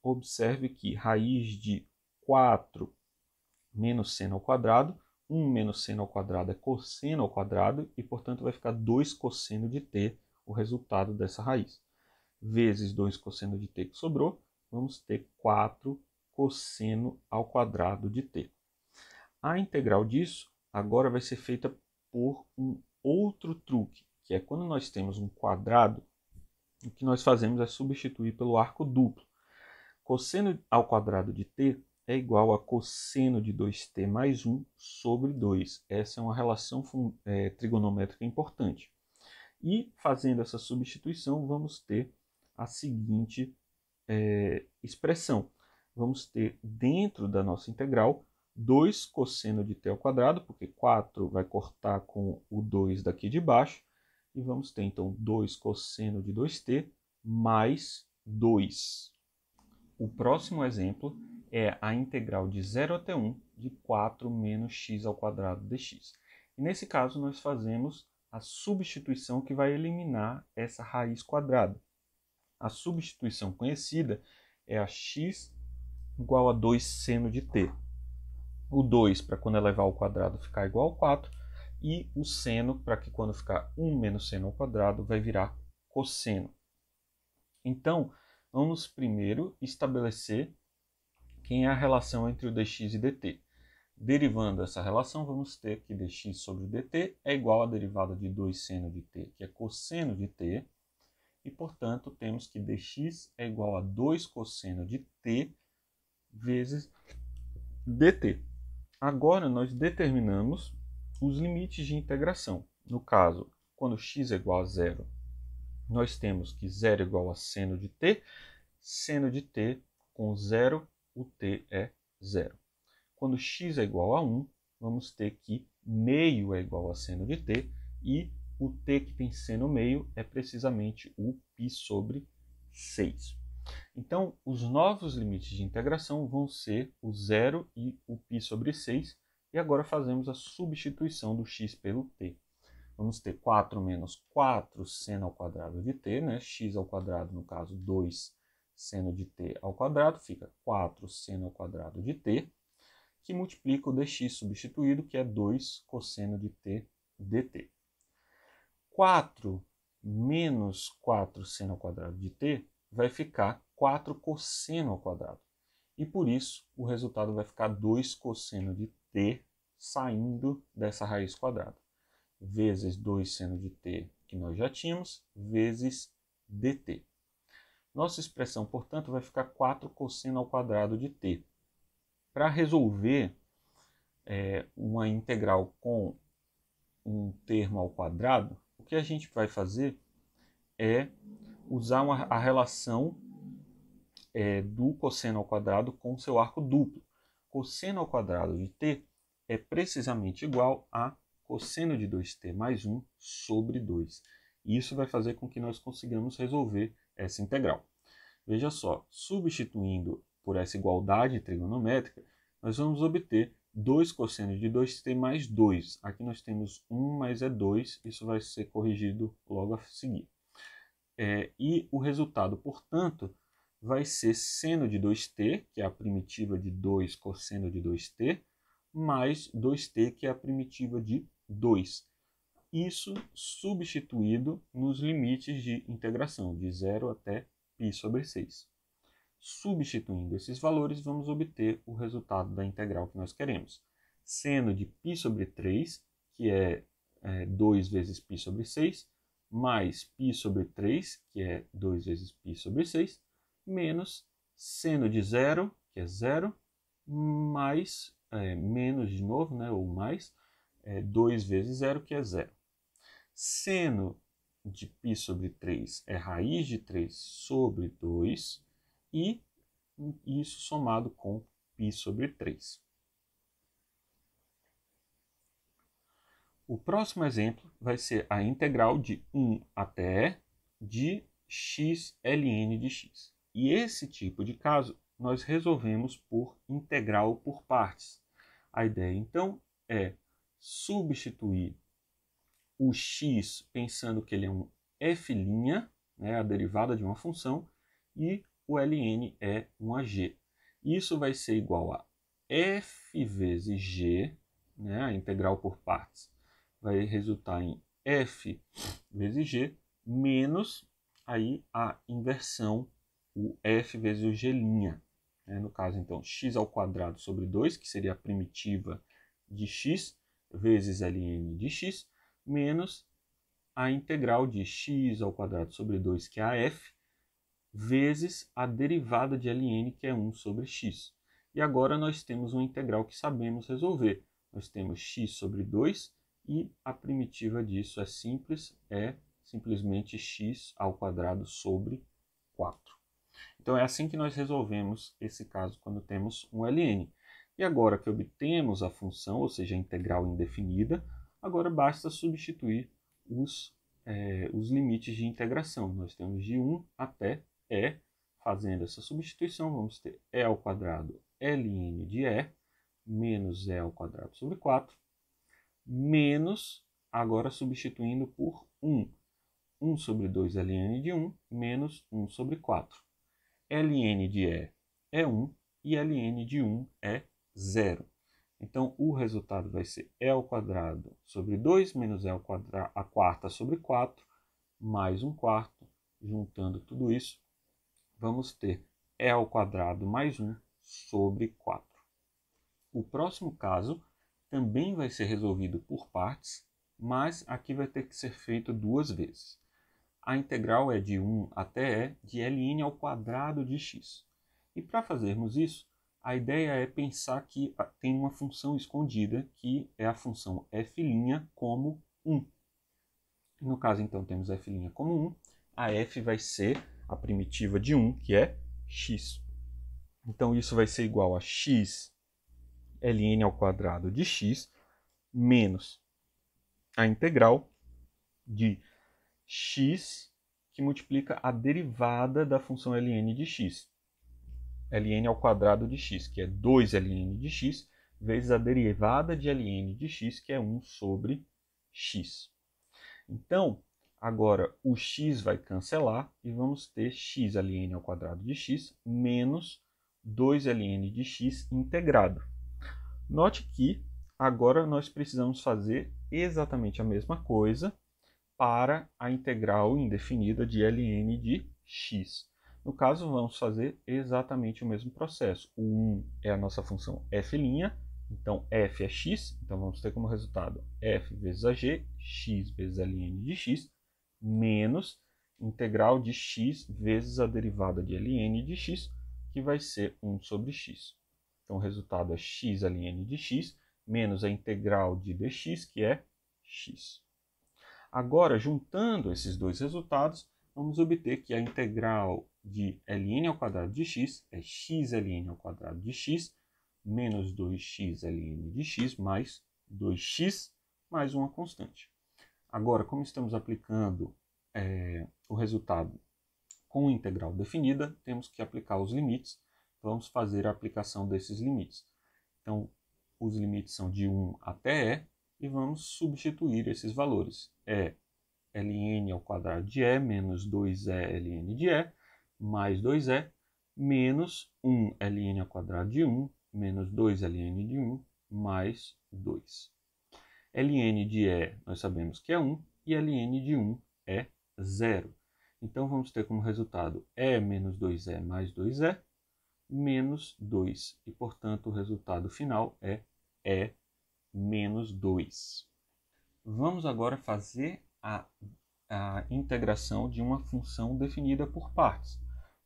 observe que raiz de 4 menos seno ao quadrado, 1 menos seno ao quadrado é cosseno ao quadrado, e, portanto, vai ficar 2 cosseno de t, o resultado dessa raiz. Vezes 2 cosseno de t que sobrou, vamos ter 4 cosseno ao quadrado de t. A integral disso agora vai ser feita por um outro truque, que é quando nós temos um quadrado, o que nós fazemos é substituir pelo arco duplo. Cosseno ao quadrado de t é igual a cosseno de 2t mais 1 sobre 2. Essa é uma relação trigonométrica importante. E fazendo essa substituição, vamos ter a seguinte expressão. Vamos ter dentro da nossa integral 2 cosseno de t ao quadrado, porque 4 vai cortar com o 2 daqui de baixo, e vamos ter, então, 2 cosseno de 2t mais 2. O próximo exemplo é a integral de 0 até 1 de 4 menos x ao quadrado dx. E nesse caso, nós fazemos a substituição que vai eliminar essa raiz quadrada. A substituição conhecida é a x igual a 2 seno de t. O 2 para quando elevar ao quadrado ficar igual a 4, e o seno para que quando ficar 1 menos seno ao quadrado vai virar cosseno. Então, vamos primeiro estabelecer quem é a relação entre o dx e dt. Derivando essa relação, vamos ter que dx sobre dt é igual à derivada de 2 seno de t, que é cosseno de t, e, portanto, temos que dx é igual a 2 cosseno de t vezes dt. Agora, nós determinamos os limites de integração. No caso, quando x é igual a zero, nós temos que 0 é igual a seno de t com 0, o t é 0. Quando x é igual a 1, vamos ter que meio é igual a seno de t, e o t que tem seno meio é precisamente o π sobre 6. Então, os novos limites de integração vão ser o 0 e o π sobre 6, e agora fazemos a substituição do x pelo t. Vamos ter 4 menos 4 seno ao quadrado de t, né? X ao quadrado, no caso, 2 seno de t ao quadrado, fica 4 seno ao quadrado de t, que multiplica o dx substituído, que é 2 cosseno de t dt. 4 menos 4 seno ao quadrado de t vai ficar 4 cosseno ao quadrado. E por isso o resultado vai ficar 2 cosseno de t saindo dessa raiz quadrada, vezes 2 seno de t, que nós já tínhamos, vezes dt. Nossa expressão, portanto, vai ficar 4 cosseno ao quadrado de t. Para resolver uma integral com um termo ao quadrado, o que a gente vai fazer é usar a relação do cosseno ao quadrado com seu arco duplo. Cosseno ao quadrado de t é precisamente igual a cosseno de 2t mais 1 sobre 2. E isso vai fazer com que nós consigamos resolver essa integral. Veja só, substituindo por essa igualdade trigonométrica, nós vamos obter 2 cosseno de 2t mais 2. Aqui nós temos 1, mas é 2, isso vai ser corrigido logo a seguir. E o resultado, portanto, vai ser seno de 2t, que é a primitiva de 2 cosseno de 2t, mais 2t, que é a primitiva de 2. Isso substituído nos limites de integração, de 0 até π sobre 6. Substituindo esses valores, vamos obter o resultado da integral que nós queremos. Seno de π sobre 3, que é 2 vezes π sobre 6, mais π sobre 3, que é 2 vezes π sobre 6, menos seno de 0, que é 0, mais, menos de novo, né, ou mais, 2 vezes 0, que é 0. Seno de π sobre 3 é raiz de 3 sobre 2, e isso somado com π sobre 3. O próximo exemplo vai ser a integral de 1 até e de x ln de x. E esse tipo de caso nós resolvemos por integral por partes. A ideia, então, é substituir o x pensando que ele é um f', né, a derivada de uma função, e o ln é um ag. Isso vai ser igual a f vezes g, né, a integral por partes, vai resultar em f vezes g, menos aí a inversão, o f vezes o g'. No caso, então, x ao quadrado sobre 2, que seria a primitiva de x, vezes ln de x, menos a integral de x ao quadrado sobre 2, que é a f, vezes a derivada de ln, que é 1 sobre x. E agora nós temos uma integral que sabemos resolver. Nós temos x sobre 2 e a primitiva disso é simples, é simplesmente x ao quadrado sobre 4. Então é assim que nós resolvemos esse caso quando temos um ln. E agora que obtemos a função, ou seja, a integral indefinida, agora basta substituir os limites de integração. Nós temos de 1 até e. Fazendo essa substituição, vamos ter e ao quadrado ln de e menos e ao quadrado sobre 4, menos, agora substituindo por 1. 1 sobre 2 ln de 1 menos 1 sobre 4. ln de e é 1 e ln de 1 é 0. Então, o resultado vai ser e ao quadrado sobre 2 menos e ao quadrado, a quarta sobre 4, mais 1 quarto. Juntando tudo isso, vamos ter e ao quadrado mais 1 sobre 4. O próximo caso também vai ser resolvido por partes, mas aqui vai ter que ser feito duas vezes. A integral é de 1 até e de ln ao quadrado de x. E para fazermos isso, a ideia é pensar que tem uma função escondida, que é a função f' como 1. No caso, então, temos f' como 1. A f vai ser a primitiva de 1, que é x. Então, isso vai ser igual a x ln ao quadrado de x menos a integral de x que multiplica a derivada da função ln de x. ln ao quadrado de x, que é 2ln de x, vezes a derivada de ln de x, que é 1 sobre x. Então, agora o x vai cancelar e vamos ter x ln ao quadrado de x menos 2ln de x integrado. Note que agora nós precisamos fazer exatamente a mesma coisa para a integral indefinida de ln de x. No caso, vamos fazer exatamente o mesmo processo. O 1 é a nossa função f', então f é x, então vamos ter como resultado f vezes a g, x vezes ln de x, menos integral de x vezes a derivada de ln de x, que vai ser 1 sobre x. Então, o resultado é x ln de x, menos a integral de dx, que é x. Agora, juntando esses dois resultados, vamos obter que a integral de ln ao quadrado de x é x ln ao quadrado de x, menos 2x ln de x, mais 2x, mais uma constante. Agora, como estamos aplicando o resultado com integral definida, temos que aplicar os limites. Vamos fazer a aplicação desses limites. Então, os limites são de 1 até e, e vamos substituir esses valores. É ln ao quadrado de e menos 2e ln de e, mais 2e, menos 1 ln ao quadrado de 1, menos 2 ln de 1, mais 2. ln de e nós sabemos que é 1 e ln de 1 é 0. Então, vamos ter como resultado e menos 2e mais 2e, menos 2. E, portanto, o resultado final é e menos 2. Vamos agora fazer a integração de uma função definida por partes.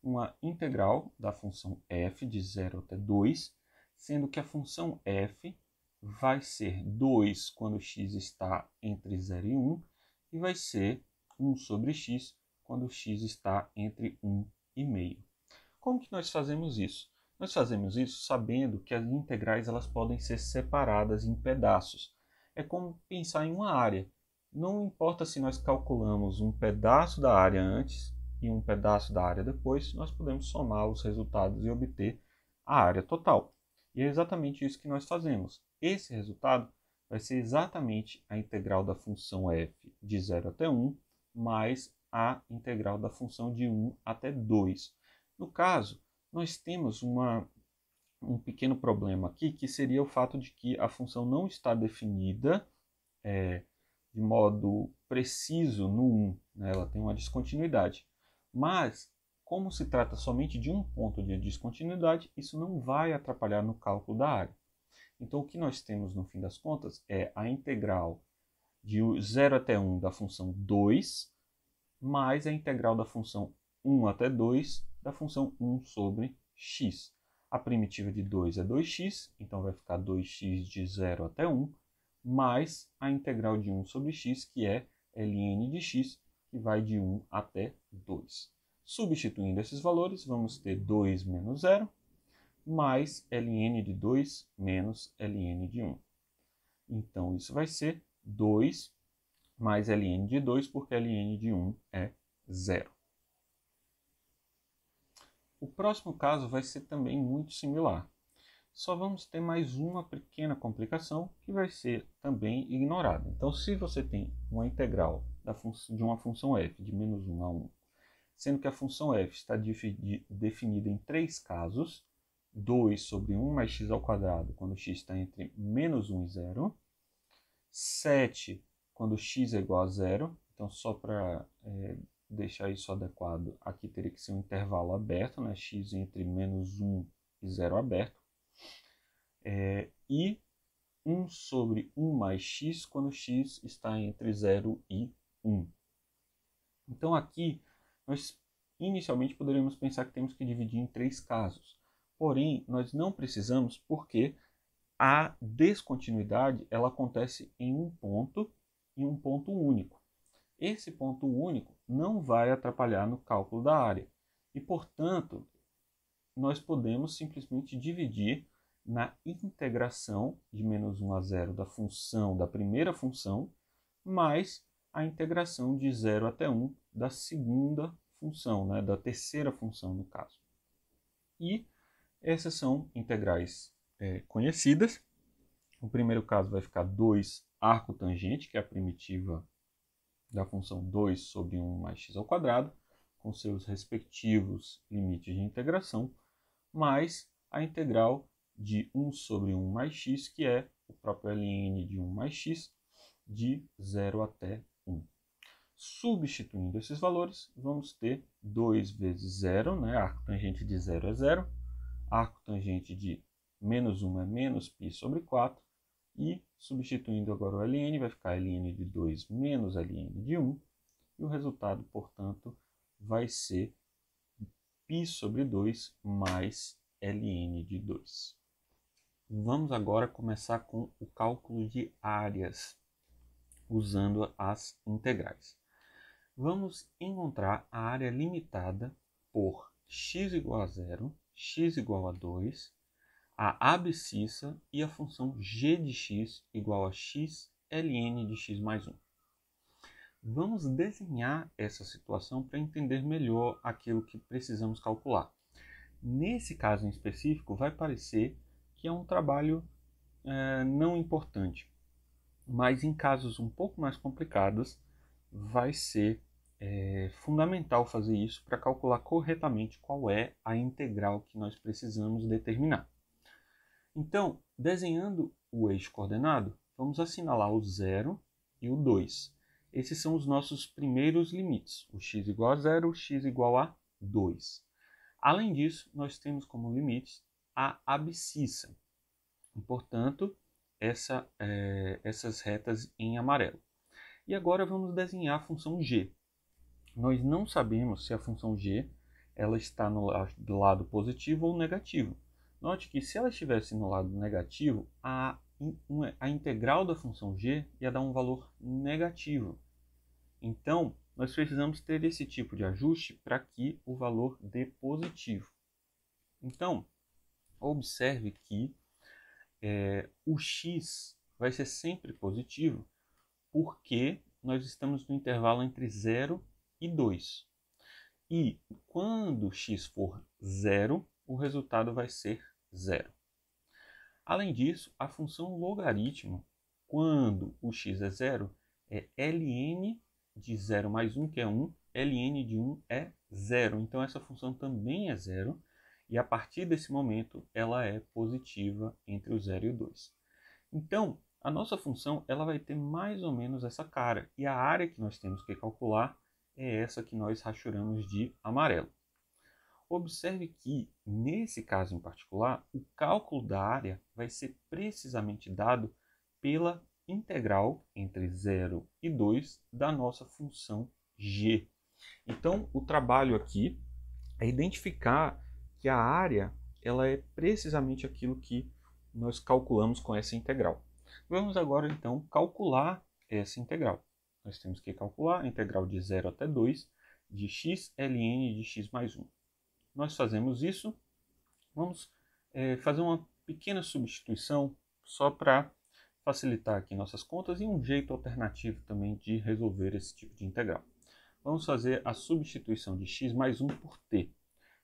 Uma integral da função f de 0 até 2, sendo que a função f vai ser 2 quando x está entre 0 e 1, e vai ser 1 sobre x quando x está entre 1 e meio. Como que nós fazemos isso? Nós fazemos isso sabendo que as integrais elas podem ser separadas em pedaços. É como pensar em uma área. Não importa se nós calculamos um pedaço da área antes e um pedaço da área depois, nós podemos somar os resultados e obter a área total. E é exatamente isso que nós fazemos. Esse resultado vai ser exatamente a integral da função f de 0 até 1, mais a integral da função de 1 até 2. No caso, nós temos um pequeno problema aqui, que seria o fato de que a função não está definida de modo preciso no 1, né? Ela tem uma descontinuidade. Mas, como se trata somente de um ponto de descontinuidade, isso não vai atrapalhar no cálculo da área. Então, o que nós temos, no fim das contas, é a integral de 0 até 1 da função 2, mais a integral da função 1 até 2 da função 1 sobre x. A primitiva de 2 é 2x, então vai ficar 2x de 0 até 1, mais a integral de 1 sobre x, que é ln de x, que vai de 1 até 2. Substituindo esses valores, vamos ter 2 menos 0, mais ln de 2 menos ln de 1. Então, isso vai ser 2 mais ln de 2, porque ln de 1 é 0. O próximo caso vai ser também muito similar. Só vamos ter mais uma pequena complicação que vai ser também ignorada. Então, se você tem uma integral de uma função f de menos 1 a 1, sendo que a função f está definida em 3 casos, 2 sobre 1 mais x ao quadrado, quando x está entre menos 1 e 0, 7 quando x é igual a 0, então só para deixar isso adequado, aqui teria que ser um intervalo aberto, né? X entre menos 1 e 0 aberto, e 1 sobre 1 mais x quando x está entre 0 e 1. Então aqui, nós inicialmente poderíamos pensar que temos que dividir em 3 casos. Porém, nós não precisamos porque a descontinuidade ela acontece em um ponto e um ponto único. Esse ponto único não vai atrapalhar no cálculo da área. E, portanto, nós podemos simplesmente dividir na integração de menos 1 a 0 da função da primeira função, mais a integração de 0 até 1 da segunda função, né, da terceira função no caso. E essas são integrais conhecidas. O primeiro caso vai ficar 2 arco tangente, que é a primitiva da função 2 sobre 1 mais x ao quadrado, com seus respectivos limites de integração, mais a integral de 1 sobre 1 mais x, que é o próprio ln de 1 mais x, de 0 até 1. Substituindo esses valores, vamos ter 2 vezes 0, né? Arco tangente de 0 é 0, arco tangente de menos 1 é menos π sobre 4, e substituindo agora o ln, vai ficar ln de 2 menos ln de 1, e o resultado, portanto, vai ser π sobre 2 mais ln de 2. Vamos agora começar com o cálculo de áreas, usando as integrais. Vamos encontrar a área limitada por x igual a 0, x igual a 2, a abscissa e a função g de x igual a x ln de x mais 1. Vamos desenhar essa situação para entender melhor aquilo que precisamos calcular. Nesse caso em específico, vai parecer que é um trabalho não importante, mas em casos um pouco mais complicados, vai ser fundamental fazer isso para calcular corretamente qual é a integral que nós precisamos determinar. Então, desenhando o eixo coordenado, vamos assinalar o 0 e o 2. Esses são os nossos primeiros limites, o x igual a 0, o x igual a 2. Além disso, nós temos como limites a abscissa, e, portanto, essas retas em amarelo. E agora vamos desenhar a função g. Nós não sabemos se a função g ela está do lado positivo ou negativo. Note que se ela estivesse no lado negativo, a integral da função g ia dar um valor negativo. Então, nós precisamos ter esse tipo de ajuste para que o valor dê positivo. Então, observe que o x vai ser sempre positivo porque nós estamos no intervalo entre 0 e 2. E quando x for 0, o resultado vai ser 0. Além disso, a função logaritmo, quando o x é 0, é ln de 0 mais 1, que é 1, ln de 1 é 0. Então, essa função também é 0, e a partir desse momento, ela é positiva entre o 0 e o 2. Então, a nossa função ela vai ter mais ou menos essa cara, e a área que nós temos que calcular é essa que nós rachuramos de amarelo. Observe que, nesse caso em particular, o cálculo da área vai ser precisamente dado pela integral entre 0 e 2 da nossa função g. Então, o trabalho aqui é identificar que a área ela é precisamente aquilo que nós calculamos com essa integral. Vamos agora, então, calcular essa integral. Nós temos que calcular a integral de 0 até 2 de x ln de x mais 1. Nós fazemos isso, vamos fazer uma pequena substituição só para facilitar aqui nossas contas e um jeito alternativo também de resolver esse tipo de integral. Vamos fazer a substituição de x mais 1 por t.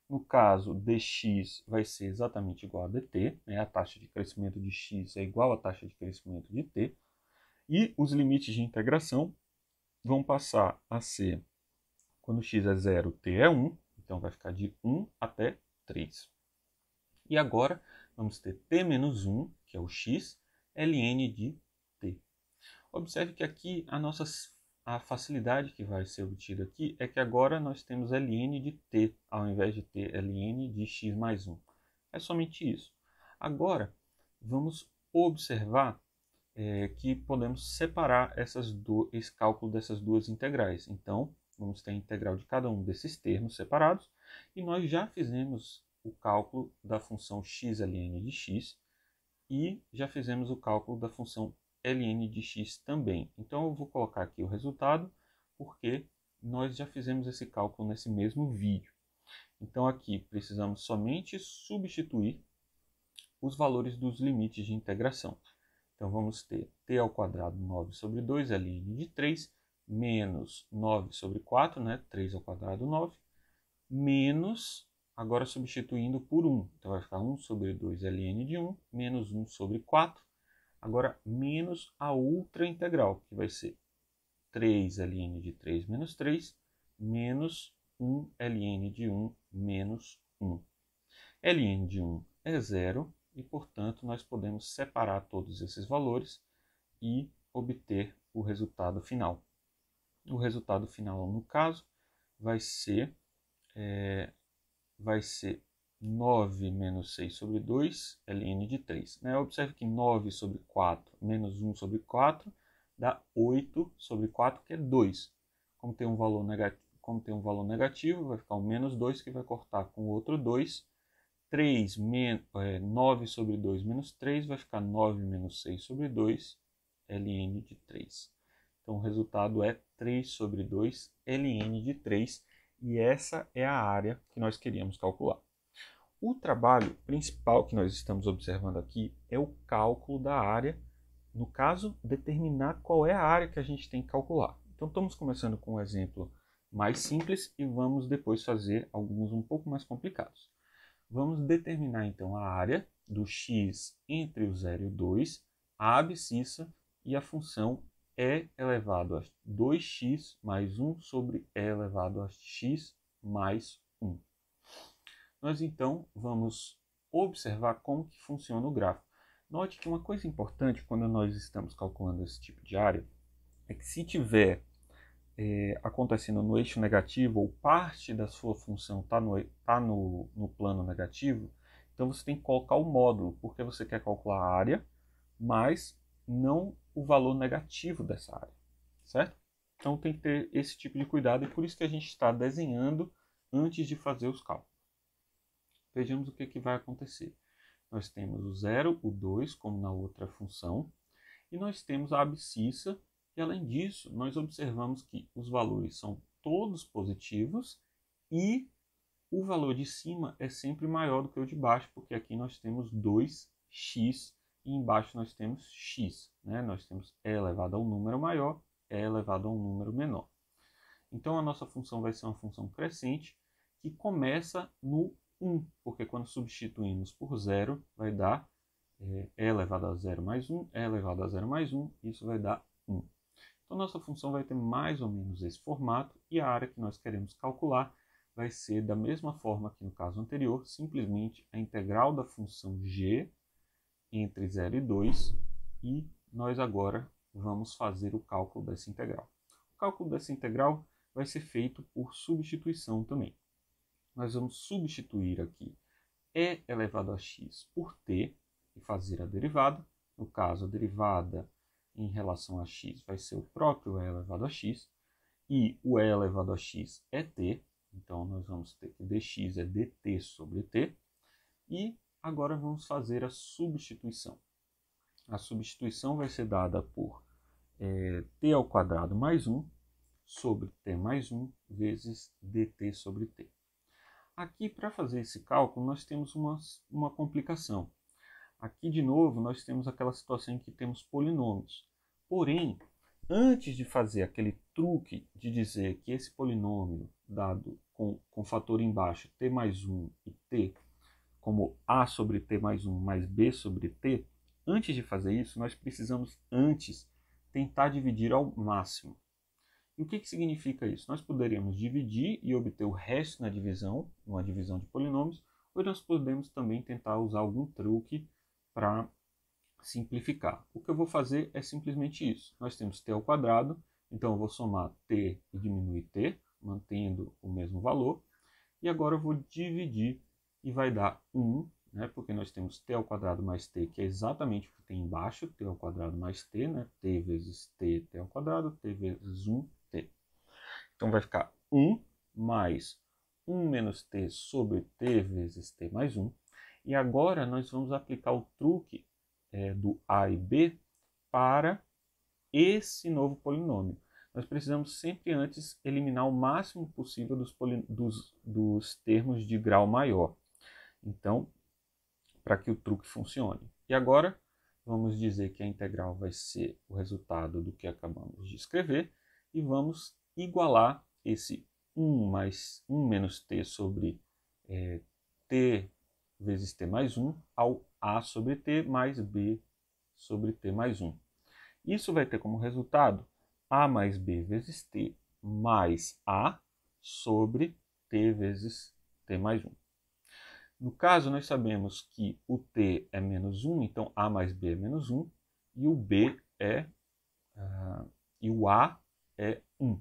No caso, dx vai ser exatamente igual a dt, né? A taxa de crescimento de x é igual à taxa de crescimento de t, e os limites de integração vão passar a ser, quando x é 0, t é 1, então vai ficar de 1 até 3. E agora vamos ter t menos 1, que é o x, ln de t. Observe que aqui a facilidade que vai ser obtida aqui é que agora nós temos ln de t, ao invés de ter ln de x mais 1. É somente isso. Agora, vamos observar que podemos separar esse cálculo dessas duas integrais. Então, vamos ter a integral de cada um desses termos separados, e nós já fizemos o cálculo da função x ln de x, e já fizemos o cálculo da função ln de x também. Então eu vou colocar aqui o resultado, porque nós já fizemos esse cálculo nesse mesmo vídeo. Então aqui precisamos somente substituir os valores dos limites de integração. Então vamos ter t ao quadrado 9 sobre 2 ln de 3, menos 9 sobre 4, né? 3 ao quadrado 9, menos, agora substituindo por 1. Então vai ficar 1 sobre 2 ln de 1, menos 1 sobre 4. Agora, menos a outra integral, que vai ser 3 ln de 3 menos 3, menos 1 ln de 1 menos 1. Ln de 1 é 0, e, portanto, nós podemos separar todos esses valores e obter o resultado final. O resultado final, no caso, vai ser 9 menos 6 sobre 2, ln de 3. Né? Observe que 9 sobre 4 menos 1 sobre 4 dá 8 sobre 4, que é 2. Como tem um valor negativo, vai ficar um menos 2, que vai cortar com o outro 2. 9 sobre 2 menos 3 vai ficar 9 menos 6 sobre 2, ln de 3. Então o resultado é 3 sobre 2, ln de 3. E essa é a área que nós queríamos calcular. O trabalho principal que nós estamos observando aqui é o cálculo da área, no caso, determinar qual é a área que a gente tem que calcular. Então estamos começando com um exemplo mais simples e vamos depois fazer alguns um pouco mais complicados. Vamos determinar então a área do x entre o 0 e o 2, a abscissa e a função e elevado a 2x mais 1 sobre e elevado a x mais 1. Nós então vamos observar como que funciona o gráfico. Note que uma coisa importante quando nós estamos calculando esse tipo de área é que se tiver acontecendo no eixo negativo ou parte da sua função está no plano negativo, então você tem que colocar o módulo, porque você quer calcular a área, mas não o valor negativo dessa área, certo? Então tem que ter esse tipo de cuidado e por isso que a gente está desenhando antes de fazer os cálculos. Vejamos o que vai acontecer. Nós temos o 0, o 2, como na outra função, e nós temos a abscissa, e além disso, nós observamos que os valores são todos positivos e o valor de cima é sempre maior do que o de baixo, porque aqui nós temos 2x e embaixo nós temos x. Né? Nós temos e elevado a um número maior, e elevado a um número menor. Então a nossa função vai ser uma função crescente que começa no 1, porque quando substituímos por 0 vai dar e elevado a 0 mais 1, e elevado a 0 mais 1, isso vai dar 1. Então, nossa função vai ter mais ou menos esse formato e a área que nós queremos calcular vai ser da mesma forma que no caso anterior, simplesmente a integral da função g entre 0 e 2 e nós agora vamos fazer o cálculo dessa integral. O cálculo dessa integral vai ser feito por substituição também. Nós vamos substituir aqui e elevado a x por t e fazer a derivada. No caso, a derivada em relação a x vai ser o próprio e elevado a x, e o e elevado a x é t, então nós vamos ter que dx é dt sobre t, e agora vamos fazer a substituição. A substituição vai ser dada por t ao quadrado mais 1 sobre t mais 1 vezes dt sobre t. Aqui, para fazer esse cálculo, nós temos uma complicação. Aqui, de novo, nós temos aquela situação em que temos polinômios. Porém, antes de fazer aquele truque de dizer que esse polinômio dado com fator embaixo, t mais 1 e t, como a sobre t mais 1 mais b sobre t, antes de fazer isso, nós precisamos antes tentar dividir ao máximo. E o que significa isso? Nós poderíamos dividir e obter o resto na divisão, numa divisão de polinômios, ou nós podemos também tentar usar algum truque para simplificar. O que eu vou fazer é simplesmente isso. Nós temos t ao quadrado, então eu vou somar t e diminuir t, mantendo o mesmo valor. E agora eu vou dividir e vai dar 1, né? Porque nós temos t ao quadrado mais t, que é exatamente o que tem embaixo, t ao quadrado mais t, né? T vezes t, t ao quadrado, t vezes 1, t. Então vai ficar 1 mais 1 menos t sobre t vezes t mais 1. E agora nós vamos aplicar o truque do a e b para esse novo polinômio. Nós precisamos sempre antes eliminar o máximo possível dos termos de grau maior. Então, para que o truque funcione. E agora, vamos dizer que a integral vai ser o resultado do que acabamos de escrever e vamos igualar esse 1 mais 1 menos t sobre t vezes t mais 1 ao a sobre t mais b sobre t mais 1. Isso vai ter como resultado a mais b vezes t mais a sobre t vezes t mais 1. No caso, nós sabemos que o t é menos 1, então a mais b é menos 1, e o b e o a é 1.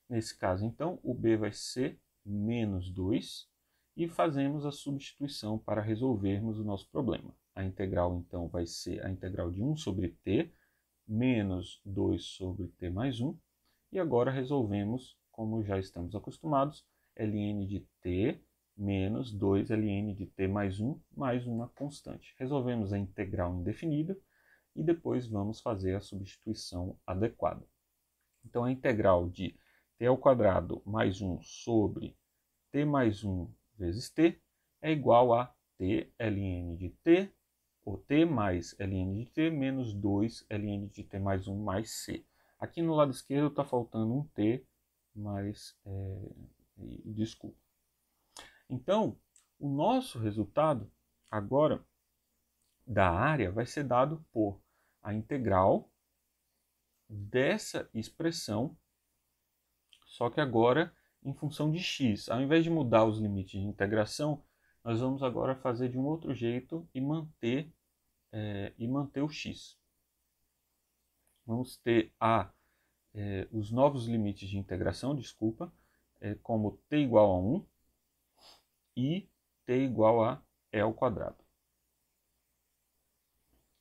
Nesse caso, então, o b vai ser menos 2, e fazemos a substituição para resolvermos o nosso problema. A integral, então, vai ser a integral de 1 sobre t, menos 2 sobre t mais 1, e agora resolvemos, como já estamos acostumados, ln de t menos 2 ln de t mais 1, mais uma constante. Resolvemos a integral indefinida e depois vamos fazer a substituição adequada. Então, a integral de t ao quadrado mais 1 sobre t mais 1 vezes t é igual a t ln de t, ou t mais ln de t, menos 2 ln de t mais 1 mais c. Aqui no lado esquerdo está faltando um t, mas desculpa. Então, o nosso resultado agora da área vai ser dado por a integral dessa expressão, só que agora em função de x. Ao invés de mudar os limites de integração, nós vamos agora fazer de um outro jeito e manter o x. Vamos ter os novos limites de integração, como t igual a 1 e t igual a e ao quadrado.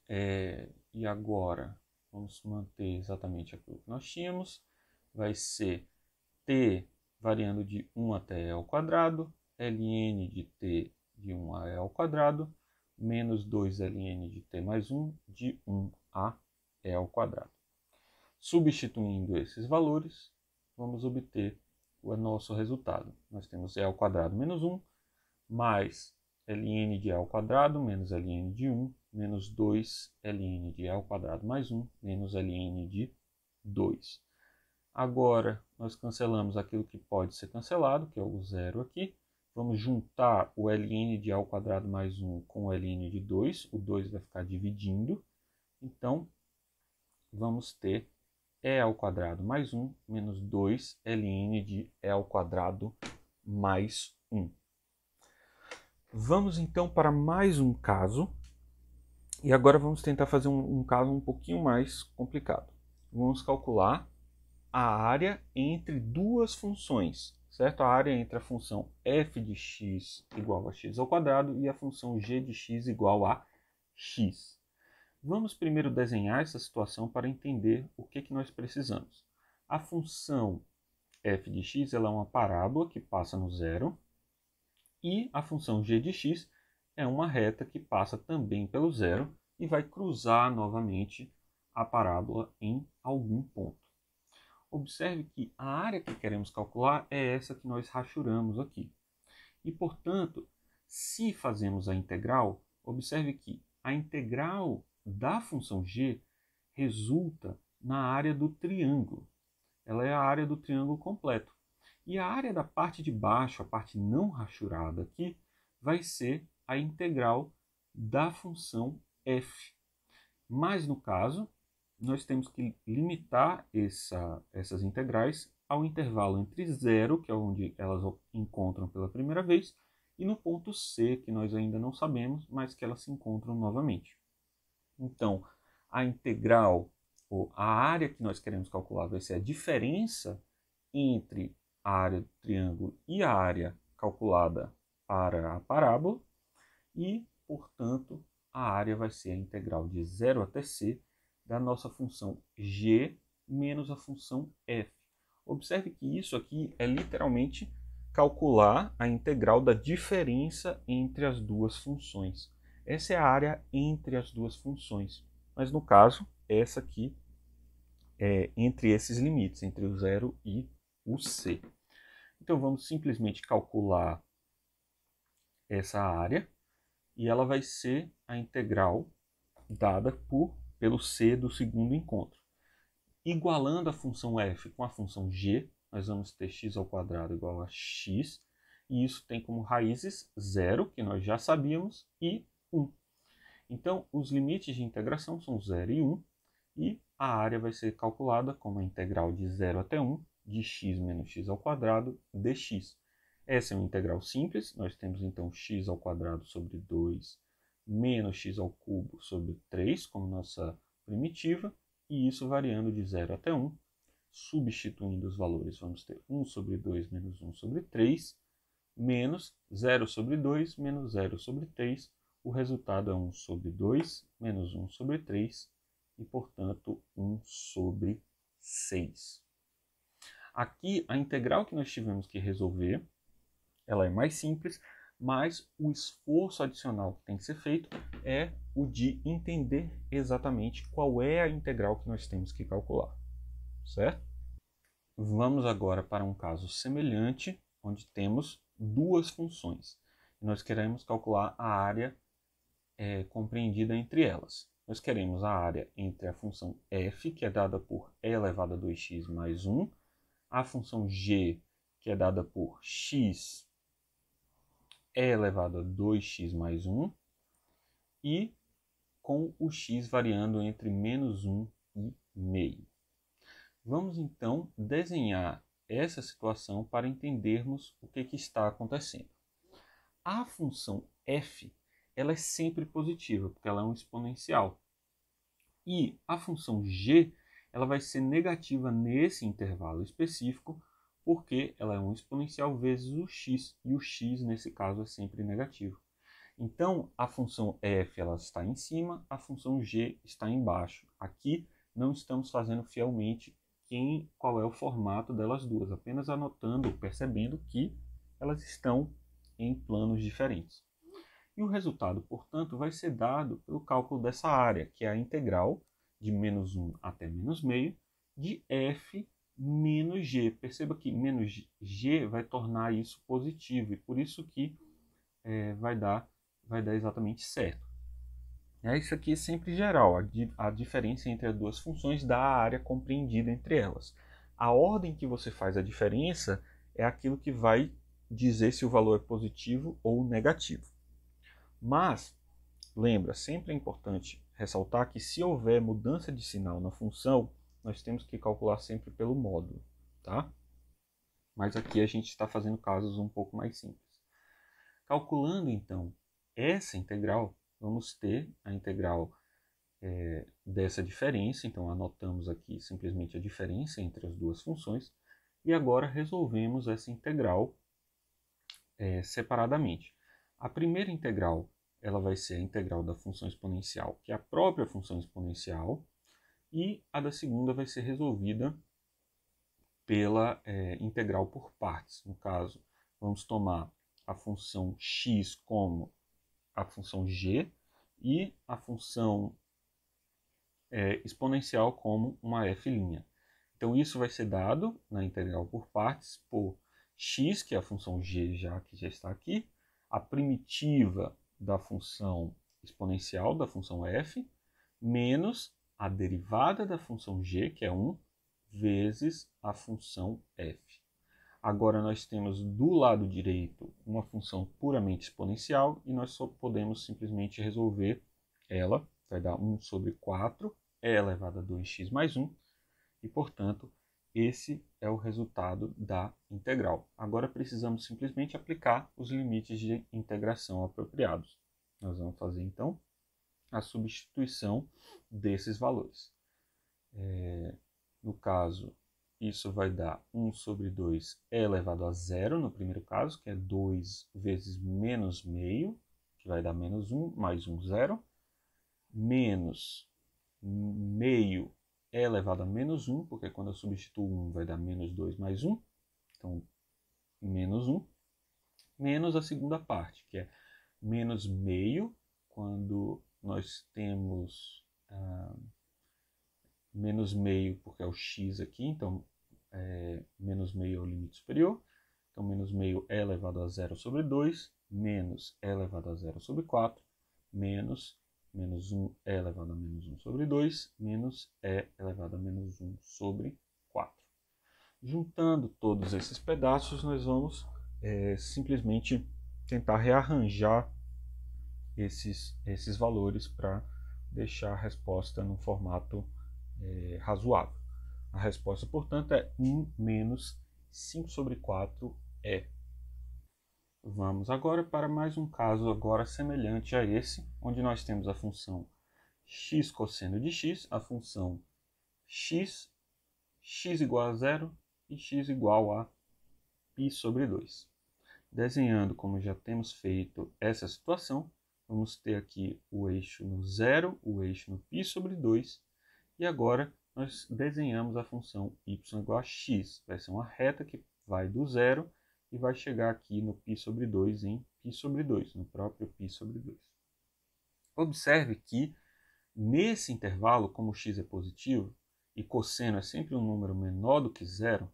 E agora vamos manter exatamente aquilo que nós tínhamos. Vai ser t variando de 1 até e ao quadrado, ln de t de 1 a e ao quadrado, menos 2 ln de t mais 1 de 1 a e ao quadrado. Substituindo esses valores, vamos obter o nosso resultado. Nós temos e ao quadrado menos 1, mais ln de e ao quadrado menos ln de 1, menos 2 ln de e ao quadrado mais 1, menos ln de 2. Agora, nós cancelamos aquilo que pode ser cancelado, que é o zero aqui. Vamos juntar o ln de e ao quadrado mais 1 com o ln de 2. O 2 vai ficar dividindo. Então, vamos ter e ao quadrado mais 1 menos 2 ln de e ao quadrado mais 1. Vamos então para mais um caso. E agora vamos tentar fazer um caso um pouquinho mais complicado. Vamos calcular a área entre duas funções, certo? A área entre a função f de x igual a x ao quadrado e a função g de x igual a x. Vamos primeiro desenhar essa situação para entender o que nós precisamos. A função f de x ela é uma parábola que passa no zero e a função g de x é uma reta que passa também pelo zero e vai cruzar novamente a parábola em algum ponto. Observe que a área que queremos calcular é essa que nós rachuramos aqui. E, portanto, se fazemos a integral, observe que a integral da função g resulta na área do triângulo. Ela é a área do triângulo completo. E a área da parte de baixo, a parte não rachurada aqui, vai ser a integral da função f. Mas, no caso, nós temos que limitar essas integrais ao intervalo entre 0, que é onde elas encontram pela primeira vez, e no ponto C, que nós ainda não sabemos, mas que elas se encontram novamente. Então, a integral, ou a área que nós queremos calcular, vai ser a diferença entre a área do triângulo e a área calculada para a parábola, e, portanto, a área vai ser a integral de 0 até c da nossa função g menos a função f. Observe que isso aqui é literalmente calcular a integral da diferença entre as duas funções. Essa é a área entre as duas funções, mas no caso, essa aqui é entre esses limites, entre o 0 e o c. Então vamos simplesmente calcular essa área, e ela vai ser a integral dada pelo c do segundo encontro. Igualando a função f com a função g, nós vamos ter x² igual a x, e isso tem como raízes 0, que nós já sabíamos, e 1. Então, os limites de integração são 0 e 1, e a área vai ser calculada como a integral de 0 até 1 de x menos x² dx. Essa é uma integral simples, nós temos então x² sobre 2 menos x³ sobre 3 como nossa primitiva, e isso variando de 0 até 1. Substituindo os valores, vamos ter 1 sobre 2 menos 1 sobre 3, menos 0 sobre 2 menos 0 sobre 3. O resultado é 1 sobre 2 menos 1 sobre 3, e, portanto, 1 sobre 6. Aqui, a integral que nós tivemos que resolver, ela é mais simples, mas o esforço adicional que tem que ser feito é o de entender exatamente qual é a integral que nós temos que calcular, certo? Vamos agora para um caso semelhante, onde temos duas funções. Nós queremos calcular a área compreendida entre elas. Nós queremos a área entre a função f, que é dada por e elevado a 2x mais 1, a função g, que é dada por x e elevado a 2x mais 1, e com o x variando entre menos 1 e meio. Vamos então desenhar essa situação para entendermos o que está acontecendo. A função f, ela é sempre positiva, porque ela é um exponencial. E a função g, ela vai ser negativa nesse intervalo específico, porque ela é um exponencial vezes o x, e o x, nesse caso, é sempre negativo. Então, a função f ela está em cima, a função g está embaixo. Aqui, não estamos fazendo fielmente qual é o formato delas duas, apenas anotando, percebendo que elas estão em planos diferentes. E o resultado, portanto, vai ser dado pelo cálculo dessa área, que é a integral de menos 1 até menos meio de f menos g. Perceba que menos g vai tornar isso positivo, e por isso que vai dar exatamente certo. Isso aqui é sempre geral, a diferença entre as duas funções dá a área compreendida entre elas. A ordem que você faz a diferença é aquilo que vai dizer se o valor é positivo ou negativo. Mas, lembra, sempre é importante ressaltar que se houver mudança de sinal na função, nós temos que calcular sempre pelo módulo, tá? Mas aqui a gente está fazendo casos um pouco mais simples. Calculando, então, essa integral, vamos ter a integral dessa diferença. Então, anotamos aqui simplesmente a diferença entre as duas funções. E agora resolvemos essa integral separadamente. A primeira integral ela vai ser a integral da função exponencial, que é a própria função exponencial, e a da segunda vai ser resolvida pela integral por partes. No caso, vamos tomar a função x como a função g e a função exponencial como uma f'. Então, isso vai ser dado na integral por partes por x, que é a função g que já está aqui, a primitiva da função exponencial da função f, menos a derivada da função g, que é 1, vezes a função f. Agora nós temos do lado direito uma função puramente exponencial e nós só podemos simplesmente resolver ela. Vai dar 1 sobre 4, e elevado a 2x mais 1, e, portanto, esse é o resultado da integral. Agora precisamos simplesmente aplicar os limites de integração apropriados. Nós vamos fazer, então, a substituição desses valores. No caso, isso vai dar 1 sobre 2 elevado a 0, no primeiro caso, que é 2 vezes menos meio, que vai dar menos 1, mais 1, 0. Menos meio elevado a menos 1, porque quando eu substituo 1 vai dar menos 2 mais 1. Então, menos 1. Menos a segunda parte, que é menos meio, quando nós temos menos meio, porque é o x aqui, então menos meio é o limite superior. Então, menos meio é elevado a 0 sobre 2, menos é elevado a 0 sobre 4, menos 1 é elevado a menos 1 sobre 2, menos é elevado a menos 1 sobre 4. Juntando todos esses pedaços, nós vamos simplesmente tentar rearranjar esses valores para deixar a resposta num formato razoável. A resposta, portanto, é 1 menos 5 sobre 4e. Vamos agora para mais um caso agora semelhante a esse, onde nós temos a função x cosseno de x, a função x igual a 0 e x igual a π sobre 2. Desenhando como já temos feito essa situação, vamos ter aqui o eixo no 0, o eixo no π sobre 2, e agora nós desenhamos a função y igual a x. Vai ser uma reta que vai do 0 e vai chegar aqui no π sobre 2 em π sobre 2, no próprio π sobre 2. Observe que nesse intervalo, como x é positivo e cosseno é sempre um número menor do que 0,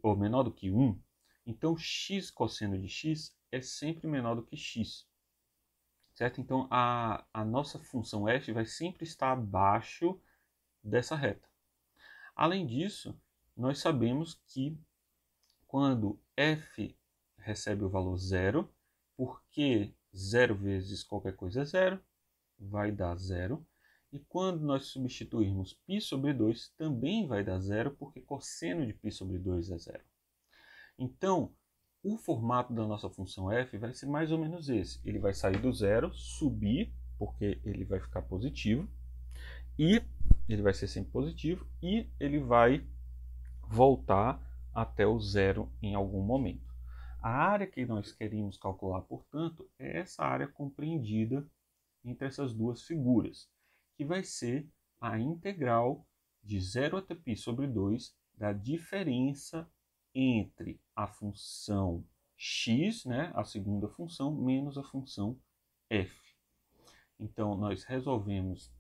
ou menor do que 1, então x cosseno de x é sempre menor do que x. Certo? Então a nossa função f vai sempre estar abaixo dessa reta. Além disso, nós sabemos que quando f recebe o valor 0, porque 0 vezes qualquer coisa é 0, vai dar 0. E quando nós substituirmos π sobre 2, também vai dar 0, porque cosseno de π sobre 2 é 0. Então, o formato da nossa função f vai ser mais ou menos esse. Ele vai sair do 0, subir, porque ele vai ficar positivo, e ele vai ser sempre positivo, e ele vai voltar até o 0 em algum momento. A área que nós queremos calcular, portanto, é essa área compreendida entre essas duas figuras, que vai ser a integral de 0 até π sobre 2 da diferença entre a função x, né, a segunda função, menos a função f. Então, nós resolvemos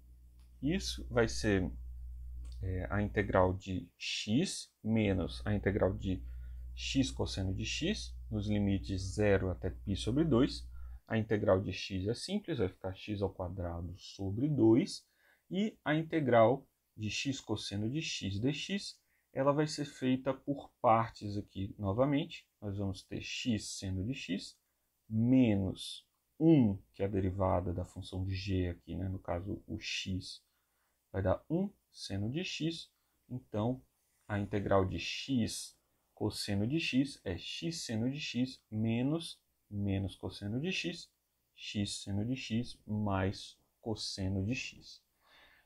isso, vai ser a integral de x menos a integral de x cosseno de x, nos limites 0 até π sobre 2. A integral de x é simples, vai ficar x ao quadrado sobre 2. E a integral de x cosseno de x dx, ela vai ser feita por partes aqui novamente. Nós vamos ter x seno de x, menos 1, que é a derivada da função de g aqui, né? No caso o x, vai dar 1 seno de x. Então, a integral de x cosseno de x é x seno de x menos cosseno de x seno de x mais cosseno de x.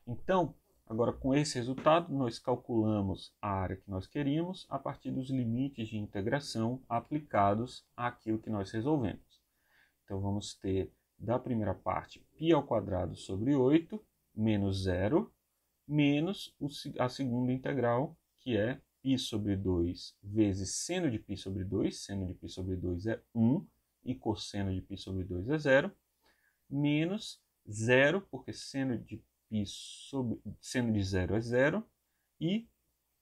Então, agora com esse resultado, nós calculamos a área que nós queríamos a partir dos limites de integração aplicados àquilo que nós resolvemos. Então, vamos ter da primeira parte π ao quadrado sobre 8 menos 0, menos a segunda integral, que é π sobre 2 vezes seno de π sobre 2, seno de π sobre 2 é 1, e cosseno de π sobre 2 é 0, menos 0, porque seno de 0 é 0, e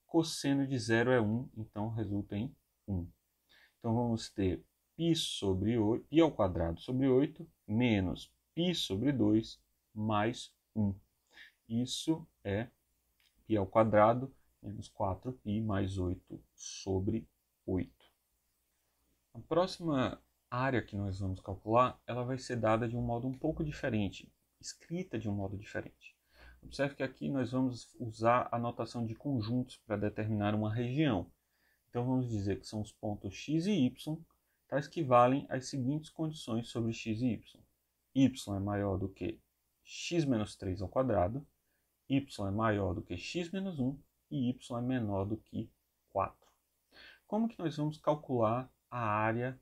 cosseno de 0 é 1, então resulta em 1. Então, vamos ter π sobre 8, π ao quadrado sobre 8, menos π sobre 2, mais 1. Isso é π ao quadrado, menos 4π mais 8 sobre 8. A próxima área que nós vamos calcular, ela vai ser dada de um modo um pouco diferente, escrita de um modo diferente. Observe que aqui nós vamos usar a notação de conjuntos para determinar uma região. Então vamos dizer que são os pontos x e y, tais que valem as seguintes condições sobre x e y. Y é maior do que x menos 3 ao quadrado, y é maior do que x menos 1 e y é menor do que 4. Como que nós vamos calcular a área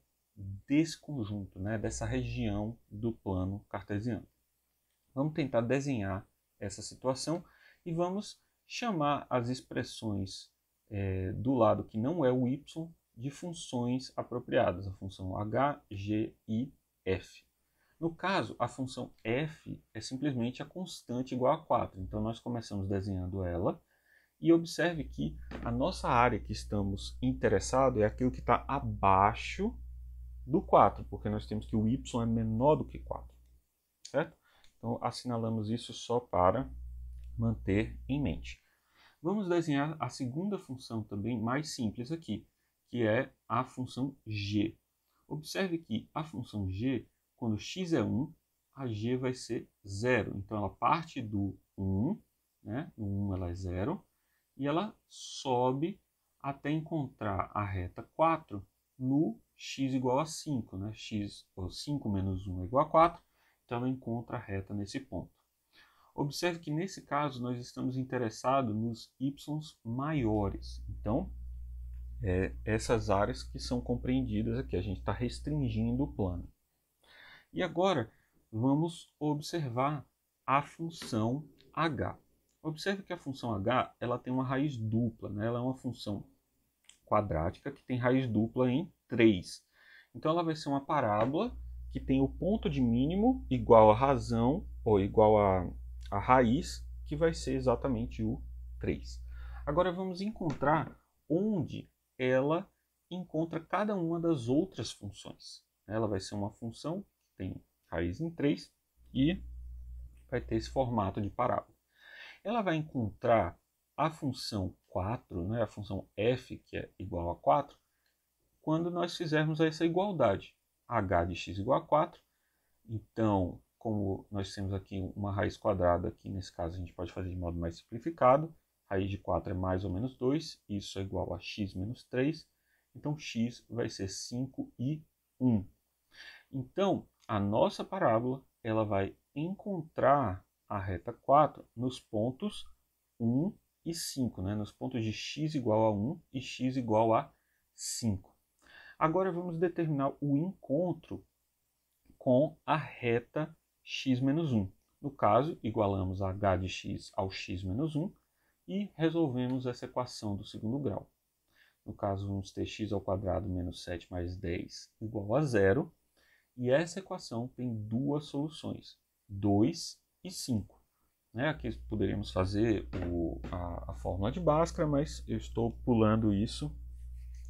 desse conjunto, né, dessa região do plano cartesiano? Vamos tentar desenhar essa situação e vamos chamar as expressões do lado que não é o y de funções apropriadas, a função h, g e f. No caso, a função f é simplesmente a constante igual a 4. Então, nós começamos desenhando ela e observe que a nossa área que estamos interessados é aquilo que está abaixo do 4, porque nós temos que o y é menor do que 4, certo? Então, assinalamos isso só para manter em mente. Vamos desenhar a segunda função também mais simples aqui, que é a função g. Observe que a função g, quando x é 1, a g vai ser 0. Então, ela parte do 1, né? No 1 ela é 0, e ela sobe até encontrar a reta 4 no x igual a 5. Né? X, ou 5 menos 1 é igual a 4, então ela encontra a reta nesse ponto. Observe que nesse caso nós estamos interessados nos y maiores. Então, essas áreas que são compreendidas aqui, a gente está restringindo o plano. E agora vamos observar a função h. Observe que a função h ela tem uma raiz dupla, né? Ela é uma função quadrática que tem raiz dupla em 3. Então ela vai ser uma parábola que tem o ponto de mínimo igual a razão, ou igual a raiz, que vai ser exatamente o 3. Agora vamos encontrar onde ela encontra cada uma das outras funções. Ela vai ser uma função que tem raiz em 3 e vai ter esse formato de parábola. Ela vai encontrar a função 4, né, a função f, que é igual a 4, quando nós fizermos essa igualdade. H de x igual a 4. Então, como nós temos aqui uma raiz quadrada, aqui nesse caso a gente pode fazer de modo mais simplificado. Raiz de 4 é mais ou menos 2, isso é igual a x menos 3. Então, x vai ser 5 e 1. Então, a nossa parábola ela vai encontrar a reta 4 nos pontos 1 e 5, né? Nos pontos de x igual a 1 e x igual a 5. Agora vamos determinar o encontro com a reta x menos 1. No caso, igualamos h de x ao x menos 1 e resolvemos essa equação do segundo grau. No caso, vamos ter x ao quadrado menos 7 mais 10 igual a 0. E essa equação tem duas soluções, 2 e 5. Aqui poderíamos fazer a fórmula de Bhaskara, mas eu estou pulando isso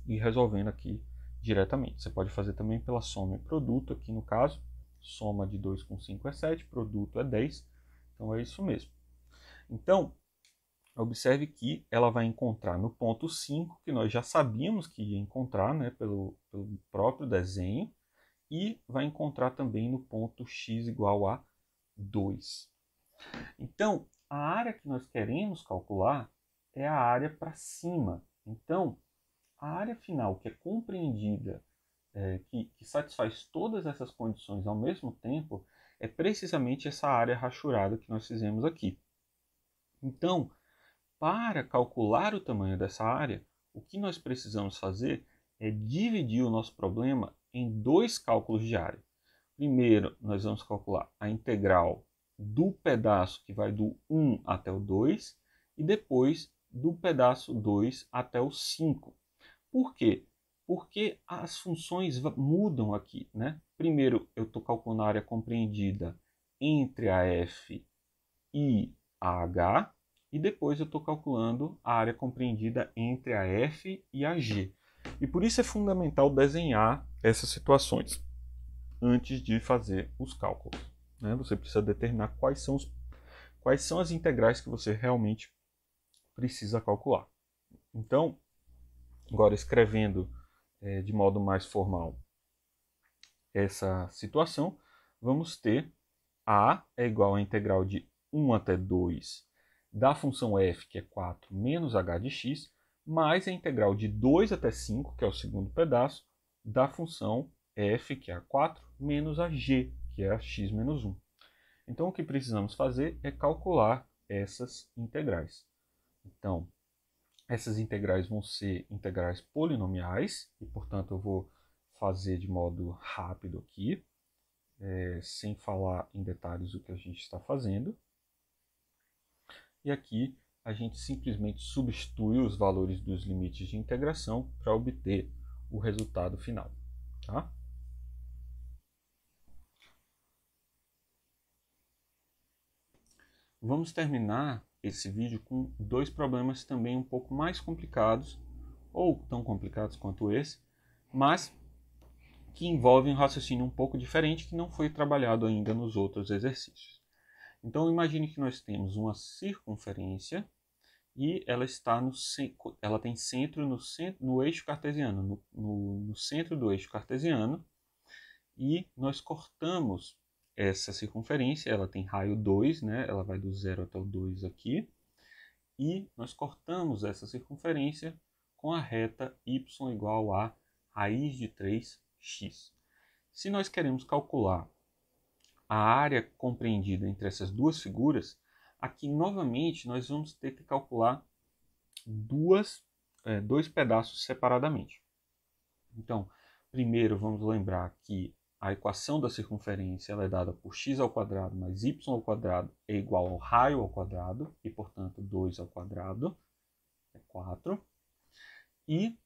e resolvendo aqui diretamente. Você pode fazer também pela soma e produto, aqui no caso, soma de 2 com 5 é 7, produto é 10, então é isso mesmo. Então, observe que ela vai encontrar no ponto 5, que nós já sabíamos que ia encontrar, né, pelo próprio desenho, e vai encontrar também no ponto x igual a 2. Então, a área que nós queremos calcular é a área para cima. Então, a área final que é compreendida, que satisfaz todas essas condições ao mesmo tempo, é precisamente essa área rachurada que nós fizemos aqui. Então, para calcular o tamanho dessa área, o que nós precisamos fazer é dividir o nosso problema em dois cálculos de área. Primeiro, nós vamos calcular a integral do pedaço que vai do 1 até o 2 e depois do pedaço 2 até o 5. Por quê? Porque as funções mudam aqui, né? Primeiro, eu estou calculando a área compreendida entre a f e a h, e depois eu estou calculando a área compreendida entre a f e a g. E por isso é fundamental desenhar essas situações antes de fazer os cálculos, né? Você precisa determinar quais são as integrais que você realmente precisa calcular. Então, agora escrevendo de modo mais formal essa situação, vamos ter a é igual à integral de 1 até 2 da função f, que é 4, menos h de x, mais a integral de 2 até 5, que é o segundo pedaço, da função f, que é a 4, menos a g, que é a x menos 1. Então, o que precisamos fazer é calcular essas integrais. Então, essas integrais vão ser integrais polinomiais, e, portanto, eu vou fazer de modo rápido aqui, sem falar em detalhes o que a gente está fazendo. E aqui a gente simplesmente substitui os valores dos limites de integração para obter o resultado final. Tá? Vamos terminar esse vídeo com dois problemas também um pouco mais complicados, ou tão complicados quanto esse, mas que envolvem um raciocínio um pouco diferente que não foi trabalhado ainda nos outros exercícios. Então imagine que nós temos uma circunferência e ela tem centro no eixo cartesiano, no centro do eixo cartesiano, e nós cortamos essa circunferência, ela tem raio 2, né? Ela vai do 0 até o 2 aqui, e nós cortamos essa circunferência com a reta y igual a raiz de 3x. Se nós queremos calcular a área compreendida entre essas duas figuras, aqui novamente nós vamos ter que calcular dois pedaços separadamente. Então, primeiro vamos lembrar que a equação da circunferência ela é dada por x ao quadrado mais y ao quadrado é igual ao raio ao quadrado, e portanto 2 ao quadrado é 4. E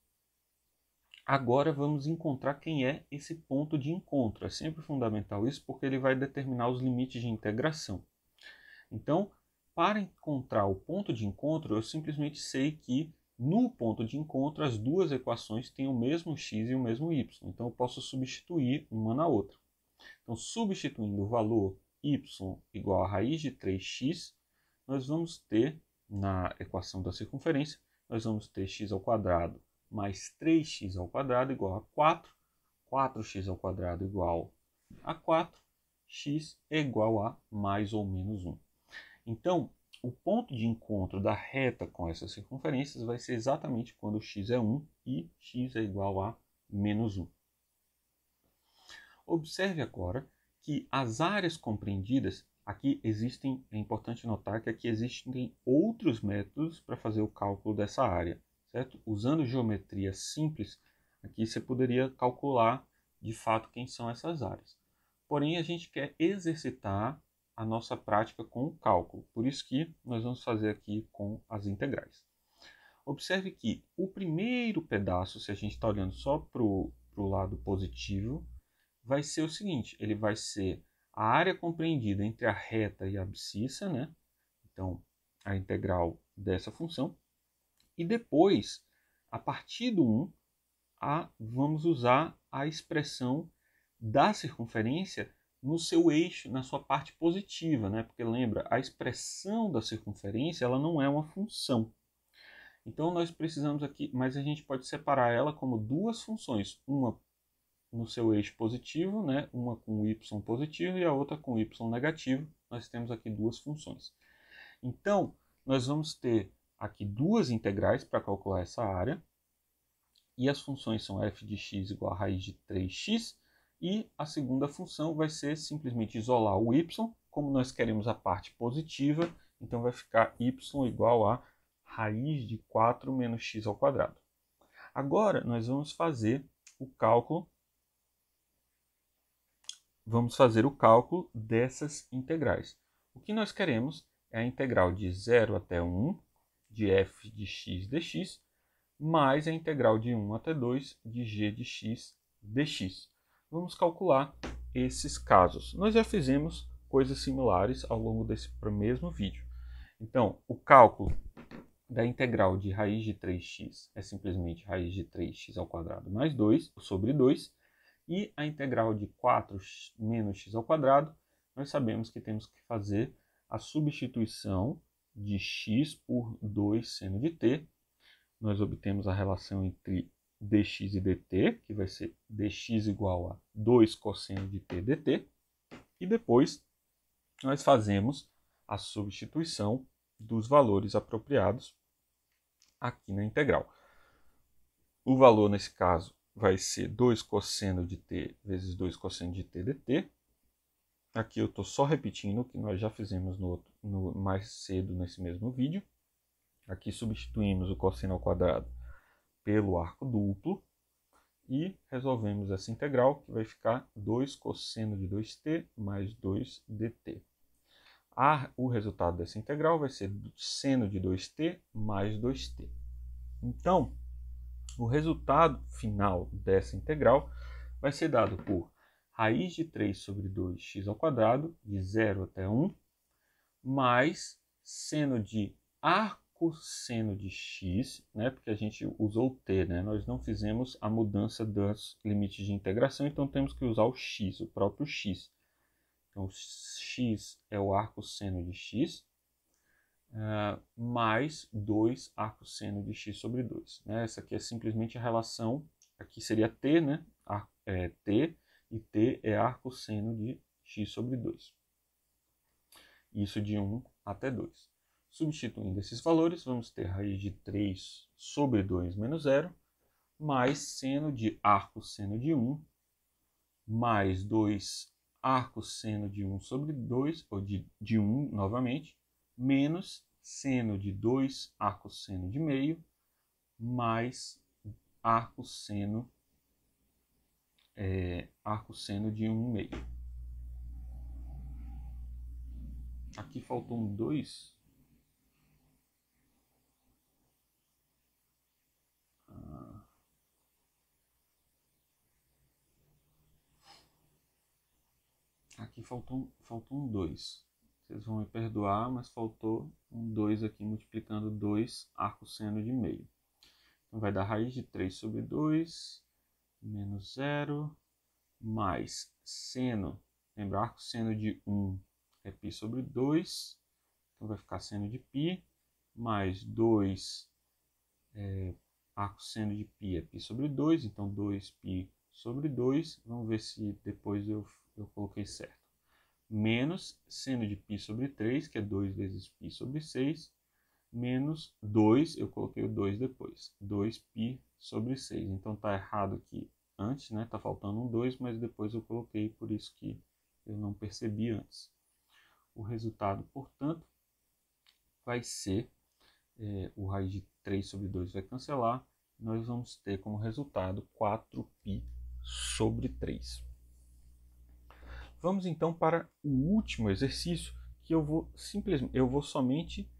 agora vamos encontrar quem é esse ponto de encontro. É sempre fundamental isso porque ele vai determinar os limites de integração. Então, para encontrar o ponto de encontro, eu simplesmente sei que no ponto de encontro as duas equações têm o mesmo x e o mesmo y. Então eu posso substituir uma na outra. Então, substituindo o valor y igual a raiz de 3x, nós vamos ter, na equação da circunferência, nós vamos ter x ao quadrado mais 3x ao quadrado igual a 4, 4x ao quadrado igual a 4, x é igual a mais ou menos 1. Então, o ponto de encontro da reta com essas circunferências vai ser exatamente quando x é 1 e x é igual a menos 1. Observe agora que as áreas compreendidas, aqui existem, é importante notar que aqui existem outros métodos para fazer o cálculo dessa área, certo? Usando geometria simples, aqui você poderia calcular de fato quem são essas áreas. Porém, a gente quer exercitar a nossa prática com o cálculo, por isso que nós vamos fazer aqui com as integrais. Observe que o primeiro pedaço, se a gente está olhando só para o lado positivo, vai ser o seguinte, ele vai ser a área compreendida entre a reta e a abscissa, né? Então, a integral dessa função. E depois, a partir do 1, vamos usar a expressão da circunferência no seu eixo, na sua parte positiva, né? Porque lembra, a expressão da circunferência ela não é uma função. Então nós precisamos aqui, mas a gente pode separar ela como duas funções, uma no seu eixo positivo, né? Uma com y positivo e a outra com y negativo. Nós temos aqui duas funções. Então, nós vamos ter aqui duas integrais para calcular essa área, e as funções são f de x igual a raiz de 3x, e a segunda função vai ser simplesmente isolar o y, como nós queremos a parte positiva, então vai ficar y igual a raiz de 4 menos x ao quadrado. Agora nós vamos fazer o cálculo dessas integrais. O que nós queremos é a integral de 0 até 1 de f de x dx, mais a integral de 1 até 2 de g de x dx. Vamos calcular esses casos. Nós já fizemos coisas similares ao longo desse mesmo vídeo. Então, o cálculo da integral de raiz de 3x é simplesmente raiz de 3x ao quadrado mais 2 sobre 2. E a integral de 4 menos x ao quadrado, nós sabemos que temos que fazer a substituição de x por 2 seno de t. Nós obtemos a relação entre dx e dt, que vai ser dx igual a 2 cosseno de t dt. E depois nós fazemos a substituição dos valores apropriados aqui na integral. O valor, nesse caso, vai ser 2 cosseno de t vezes 2 cosseno de t dt. Aqui eu estou só repetindo o que nós já fizemos mais cedo nesse mesmo vídeo. Aqui substituímos o cosseno ao quadrado pelo arco duplo e resolvemos essa integral, que vai ficar 2 cosseno de 2t mais 2 dt. O resultado dessa integral vai ser seno de 2t mais 2t. Então, o resultado final dessa integral vai ser dado por raiz de 3 sobre 2x ao quadrado, de 0 até 1, mais seno de arcosseno de x, né, porque a gente usou o t, né, nós não fizemos a mudança dos limites de integração, então temos que usar o x, o próprio x. Então, x é o arcosseno de x, mais 2 arcosseno de x sobre 2. Né? Essa aqui é simplesmente a relação, aqui seria t, né? T, e t é arcosseno de x sobre 2. Isso de 1 até 2. Substituindo esses valores, vamos ter raiz de 3 sobre 2 menos 0, mais seno de arcosseno de 1, mais 2 arcosseno de 1 sobre 2, ou de 1 novamente, menos seno de 2 arcosseno de meio, mais arcosseno de 1 meio. Aqui faltou um 2. Aqui faltou um 2. Vocês vão me perdoar, mas faltou um 2 aqui multiplicando 2 arcosseno de meio. Então vai dar raiz de 3 sobre 2 menos 0 mais seno. Lembra, arcosseno de 1 é π sobre 2. Então vai ficar seno de π mais 2 arcosseno de π é π sobre 2. Então 2π sobre 2. Vamos ver se depois eu coloquei certo. Menos seno de π sobre 3, que é 2 vezes π sobre 6, menos 2, eu coloquei o 2 depois, 2π sobre 6. Então está errado aqui antes, né? Está faltando um 2, mas depois eu coloquei, por isso que eu não percebi antes. O resultado, portanto, vai ser, o raiz de 3 sobre 2 vai cancelar, nós vamos ter como resultado 4π sobre 3. Vamos então para o último exercício, que eu vou somente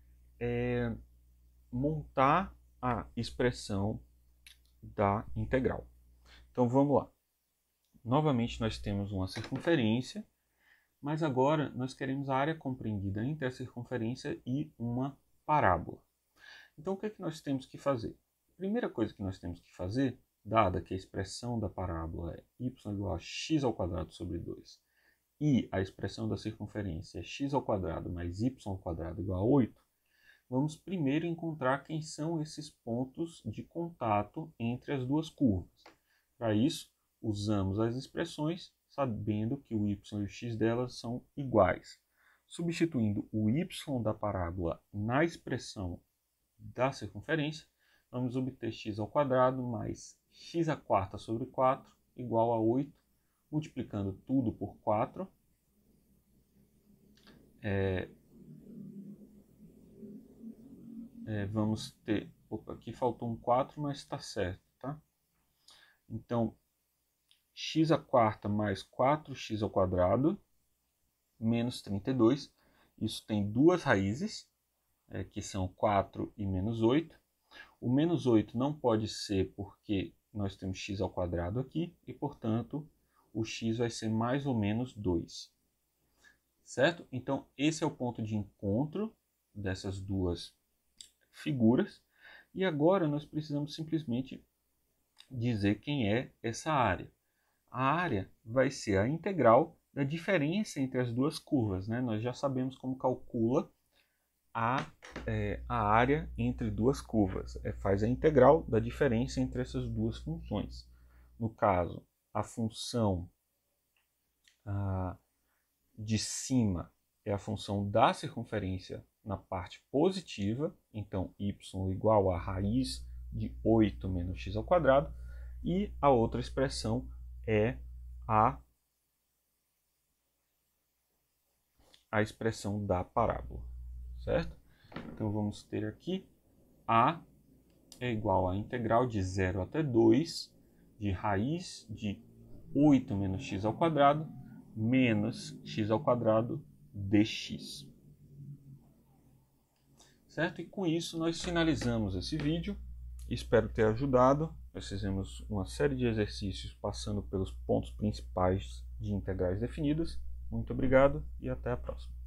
montar a expressão da integral. Então vamos lá. Novamente nós temos uma circunferência, mas agora nós queremos a área compreendida entre a circunferência e uma parábola. Então o que é que nós temos que fazer? A primeira coisa que nós temos que fazer, dada que a expressão da parábola é y igual a x ao quadrado sobre 2, e a expressão da circunferência é x ao quadrado mais y ao quadrado igual a 8, vamos primeiro encontrar quem são esses pontos de contato entre as duas curvas. Para isso, usamos as expressões, sabendo que o y e o x delas são iguais. Substituindo o y da parábola na expressão da circunferência, vamos obter x ao quadrado mais x à quarta sobre 4 igual a 8, multiplicando tudo por 4, vamos ter... Opa, aqui faltou um 4, mas está certo, tá? Então, x à quarta mais 4x ao quadrado, menos 32. Isso tem duas raízes, que são 4 e menos 8. O menos 8 não pode ser porque nós temos x ao quadrado aqui, e, portanto, o x vai ser mais ou menos 2. Certo? Então, esse é o ponto de encontro dessas duas figuras. E agora nós precisamos simplesmente dizer quem é essa área. A área vai ser a integral da diferença entre as duas curvas, né? Nós já sabemos como calcula a área entre duas curvas. Faz a integral da diferença entre essas duas funções. No caso, a função de cima é a função da circunferência na parte positiva, então y igual a raiz de 8 menos x ao quadrado, e a outra expressão é a expressão da parábola, certo? Então vamos ter aqui A é igual a integral de 0 até 2 de raiz de 8 menos x ao quadrado menos x ao quadrado dx. Certo? E com isso nós finalizamos esse vídeo. Espero ter ajudado. Nós fizemos uma série de exercícios passando pelos pontos principais de integrais definidas. Muito obrigado e até a próxima.